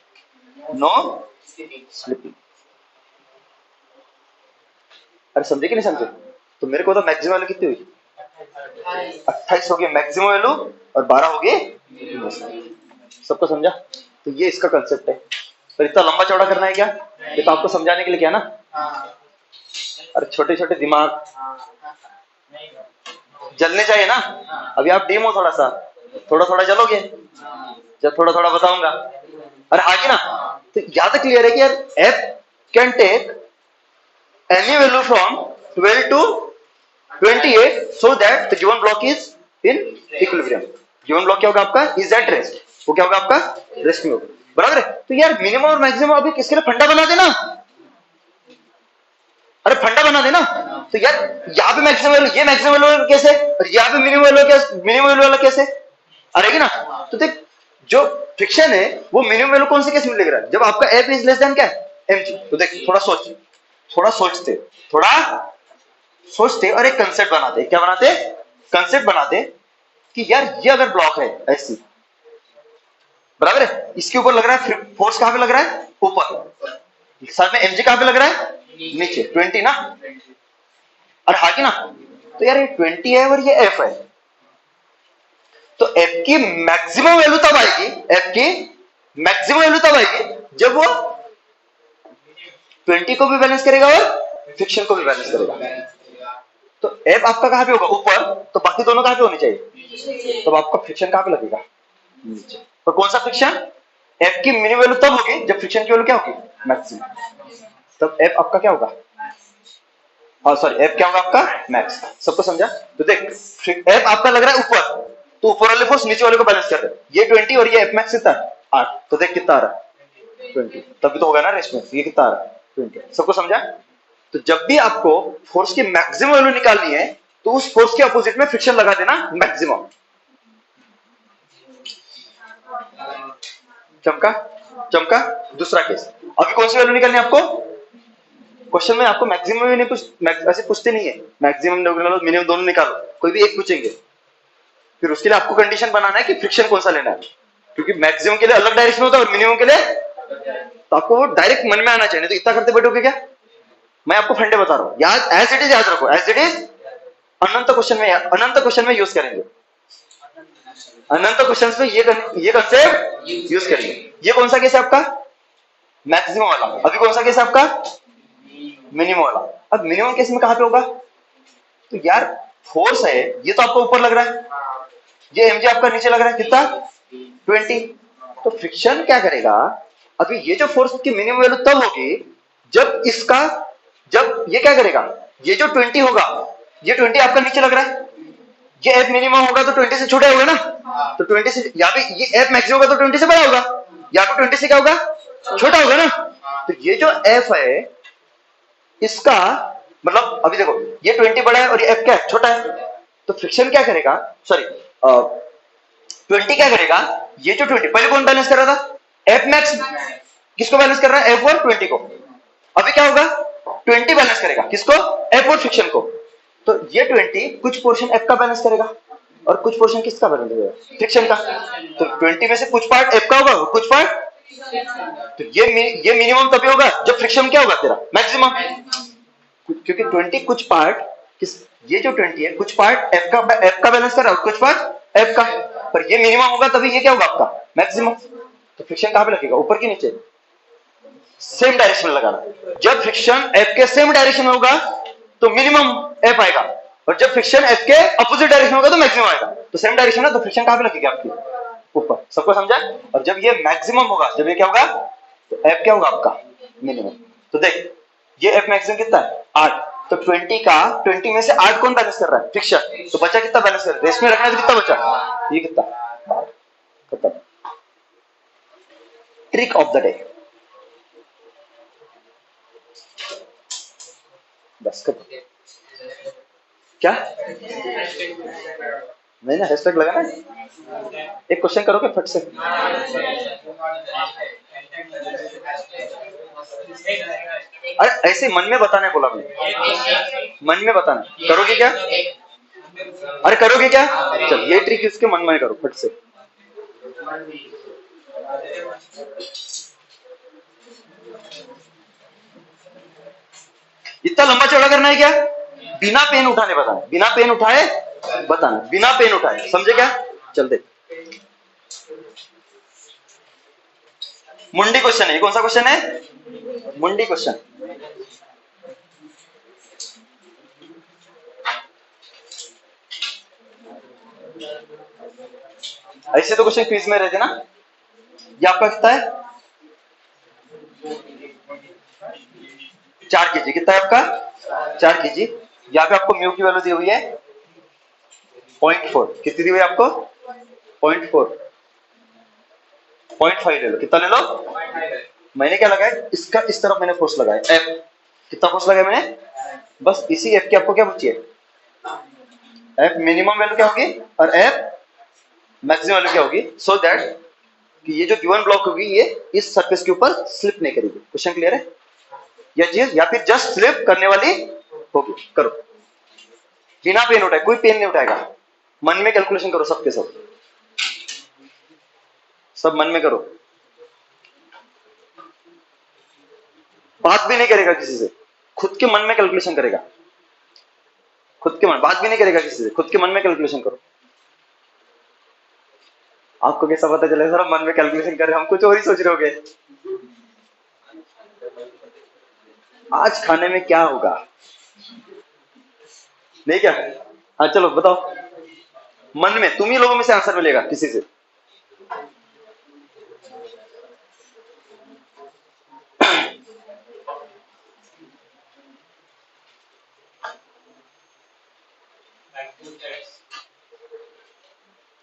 नो स्लिपिंग। अरे समझे कि नहीं समझे, तो मेरे को तो मैक्सिमम वैल्यू कितनी हुई 28 हो गई मैक्सिमम वैल्यू, और 12 हो गई, सबको समझा, तो ये इसका कंसेप्ट है। पर इतना लंबा चौड़ा करना है क्या, ये तो आपको समझाने के लिए क्या ना, अरे छोटे छोटे दिमाग जलने चाहिए ना, अभी आप डीम हो थोड़ा सा, थोड़ा थोड़ा जलोगे जब थोड़ा थोड़ा बताऊंगा, अरे आगे ना, तो याद क्लियर है कि यार F can take any value from 12 to 28 so that the given block is in equilibrium, given block क्या होगा आपका is at rest, वो क्या होगा आपका रेस्ट में होगा, बराबर है। तो यार मिनिमम और मैक्सिमम अभी किसके लिए फंडा बना देना, अरे फंडा बना देना, तो यार यहाँ पे मैक्सिमम वैल्यू, ये मैक्सिमम वैल्यू कैसे, और यहाँ पे मिनिमम वैल्यू कैसे, मिनिमम वैल्यू वाला कैसे आएगी ना, तो देख जो फ्रिक्शन है वो मिनिमम वैल्यू कौन से केस में लग रहा है, जब आपका एफ इज लेस देन क्या mg, तो देख थोड़ा सोचते और एक कंसेप्ट बनाते, क्या बनाते, कंसेप्ट बनाते कि यार ये अगर ब्लॉक है ऐसी, बराबर है, इसके ऊपर लग रहा है फोर्स कहां पे लग रहा है ऊपर, साथ में mg कहां पे लग रहा है नीचे 20 ना, और हाकी ना, तो यार ये 20 है और ये f है, तो f की मैक्सिमम वैल्यू तब आएगी, f की मैक्सिमम वैल्यू तब आएगी जब वो 20 को भी बैलेंस करेगा और फ्रिक्शन को भी बैलेंस करेगा, तो एफ आपका कहां पे होगा ऊपर, तो बाकी दोनों कहां पे होने चाहिए, तो आपका फ्रिक्शन कहां पे लगेगा नीचे, तो कौन सा फ्रिक्शन, एफ की मिनिमम वैल्यू तब होगी जब फ्रिक्शन की वैल्यू क्या होगी मैक्सिमम, तब एफ आपका क्या होगा, हाँ सॉरी एफ क्या होगा आपका मैक्स, सबको समझा, तो देख एफ आपका लग रहा है ऊपर, तो ऊपर वाले फोर्स नीचे वाले को बैलेंस कर रहे, ये 20 और ये एफ मैक्स कितना 8, तो देख कितना आ रहा है 20, तभी तो होगा ना रेस्ट में, ये कितना आ रहा है 20, सबको समझा। तो जब भी आपको फोर्स की मैक्सिमम वैल्यू निकालनी है तो उस फोर्स के अपोजिट में फ्रिक्शन लगा देना मैक्सिमम, चमका। दूसरा केस, अभी कौन सी वैल्यू निकालनी है आपको, क्वेश्चन में आपको मैक्सिमम भी नहीं ऐसे पूछते नहीं है, मैक्सिमम निकालो मिनिमम दोनों निकालो, कोई भी एक पूछेंगे, फिर उसके लिए आपको कंडीशन बनाना है कि फ्रिक्शन कौन सा लेना है, क्योंकि मैक्सिमम के लिए अलग डायरेक्शन होता है और मिनिमम के लिए, तो आपको वो डायरेक्ट मन में आना चाहिए, तो इतना करते बैठोगे क्या, मैं आपको फंडे बता रहा हूं, याद एज इट इज याद रखो, एज इट इज अनंत क्वेश्चन में यूज करेंगे, अनंत क्वेश्चन में ये कंसेप्ट यूज करेंगे। ये कौन सा केस है आपका मैक्सिमम वाला, अभी कौन सा केस है आपका मिनिमम वाला, अब मिनिमम केस में कहां पे होगा, तो यार फोर्स है ये तो आपको ऊपर लग रहा है, ये mg आपका नीचे लग रहा है कितना 20, तो फ्रिक्शन क्या करेगा, अभी ये जो फोर्स की मिनिमम वैल्यू तब होगी जब ये क्या करेगा, ये जो 20 होगा, ये 20 आपका नीचे लग रहा है, ये एफ मिनिमम होगा तो 20 से छोटा होगा ना, तो 20 से यहाँ पे ये एफ मैक्सिमम होगा तो 20 से बड़ा होगा, यहाँ पे 20 से क्या होगा, छोटा होगा ना। तो ये जो एफ है इसका मतलब अभी देखो ये 20 बड़ा है और ये एफ क्या है, छोटा है, तो फ्रिक्शन क्या करेगा, सॉरी 20 क्या करेगा, ये जो 20 पहले कौन बैलेंस कर रहा था, एफ मैक्स किसको बैलेंस कर रहा है, एफ और 20 को। अभी क्या होगा, 20 बैलेंस करेगा किसको, एफ और फ्रिक्शन को। तो ये 20 कुछ पोर्शन एफ का बैलेंस करेगा और कुछ पोर्शन किसका बैलेंस करेगा, फ्रिक्शन का। तो 20 में से कुछ पार्ट एफ का होगा और कुछ पार्ट, तो ये मिनिमम तभी होगा जब फ्रिक्शन क्या होगा तेरा, मैक्सिमम। क्योंकि 20 कुछ पार्ट किस, ये जो 20 है कुछ पार्ट एफ का बैलेंस कर रहा है और कुछ पार्ट एफ का, पर ये मिनिमम होगा तभी ये क्या होगा आपका मैक्सिमम। तो फ्रिक्शन कहां पे लगेगा, ऊपर की नीचे, सेम डायरेक्शन में लगाना। जब फ्रिक्शन एफ के सेम डायरेक्शन में होगा तो मिनिमम एफ आएगा, और जब फ्रिक्शन एफ के अपोजिट डायरेक्शन होगा तो मैक्सिमम आएगा। तो सेम डायरेक्शन है तो फ्रिक्शन कहां पे लगेगी आपकी, ऊपर। सबको समझा। और जब ये मैक्सिमम होगा, जब ये क्या होगा, तो एफ क्या होगा आपका मिनिमम। तो देख ये एफ मैक्सिमम कितना है, 8। तो 20 में से 8 कौन बैलेंस कर रहा है, फ्रिक्शन। तो बचा कितना बैलेंस कर रहा है, रेस्ट में रखना है तो कितना बचा, ये कितना, खत्म। ट्रिक ऑफ द डे, बस खत्म। क्या नहीं ना, हैशटैग लगाना है। एक क्वेश्चन करोगे फट से, अरे ऐसे मन में बताना है, बोला मैंने मन में बताना। करोगे क्या, अरे करोगे क्या, चल ये ट्रिक इसके मन में करो फट से। इतना लंबा चौड़ा करना है क्या, बिना पेन उठाने बताना, बिना पेन उठाए बताना, बिना पेन उठाए, समझे क्या। चल दे, मुंडी क्वेश्चन है, कौन सा क्वेश्चन है, मुंडी क्वेश्चन। ऐसे तो क्वेश्चन क्विज में रहते ना। ये आपका कितना है, 4 kg, कितना है आपका 4 kg। यहाँ पे आपको म्यू की वैल्यू दी हुई है 0.4, कितनी दी हुई है आपको 0.4, 0.5 ले लो, कितना ले लो, मैंने क्या लगाया, इसका इस तरफ मैंने फोर्स लगाया एफ, कितना फोर्स लगाया मैंने, बस इसी एफ की आपको क्या बची है, एफ मिनिमम वैल्यू क्या होगी और एफ मैक्सिमम वैल्यू क्या होगी, सो दैट कि ये जो गिवन ब्लॉक होगी ये इस सरफेस के ऊपर स्लिप नहीं करेगी। क्वेश्चन क्लियर है, यह चीज या फिर जस्ट स्लिप करने वाली होगी। करो बिना पेन उठाए, कोई पेन नहीं उठाएगा, मन में कैलकुलेशन करो, सबके सब मन में करो, बात भी नहीं करेगा किसी से, खुद के मन में कैलकुलेशन करेगा, खुद के मन, बात भी नहीं करेगा किसी से, खुद के मन में कैलकुलेशन करो। आपको कैसा पता चलेगा सर मन में कैलकुलेशन कर रहे, हम कुछ और ही सोच रहे होगे। आज खाने में क्या होगा, नहीं क्या, हाँ चलो बताओ, मन में, तुम ही लोगों में से आंसर मिलेगा किसी से।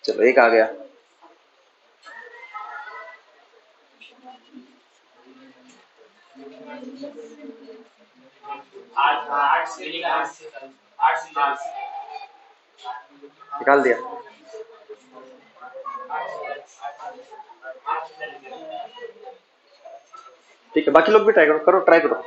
चलो एक आ गया, निकाल दिया, ठीक है, बाकी लोग भी ट्राई करो, करो ट्राई करो।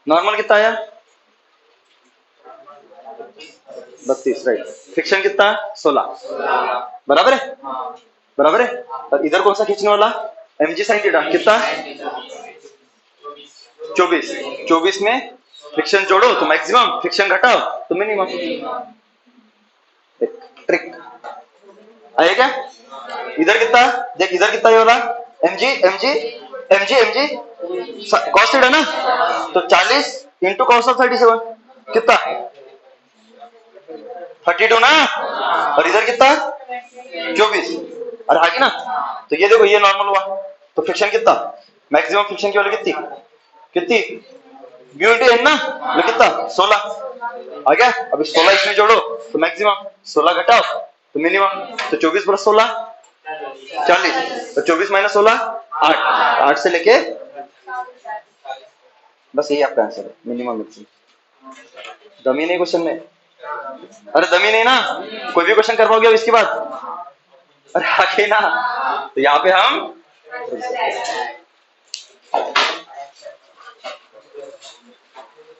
नॉर्मल कितना आया, 32, राइट। फ्रिक्शन कितना, 16, बराबर है, बराबर है। और इधर कौन सा खींचने वाला, mg sin थीटा, कितना 24, 24 में फ्रिक्शन जोड़ो तो मैक्सिमम, फ्रिक्शन घटाओ तो मिनिमम। ट्रिक आया क्या, इधर कितना देख, इधर कितना ये वाला mg mg mg mg cos theta ना, तो 40 इंटू cos ऑफ 37 कितना 32 ना, और इधर कितना 24, और हाँ की ना। तो ये देखो ये नॉर्मल हुआ, तो फ्रिक्शन कितना, मैक्सिमम फ्रिक्शन की वैल्यू कितनी कितनी म्यू इंटू एन ना, ये कितना 16 आ गया। अब 16 इसमें जोड़ो तो मैक्सिमम, 16 घटाओ तो मिनिमम, तो 24 प्लस 16 40, तो 24 माइनस 16 8, 8 से लेके बस यही आपका आंसर है, मिनिमम मैक्सिमम। दमी नहीं क्वेश्चन में, अरे दमी नहीं ना, कोई भी क्वेश्चन कर पाओगे अब इसके बाद, अरे आगे ना। तो यहाँ पे हम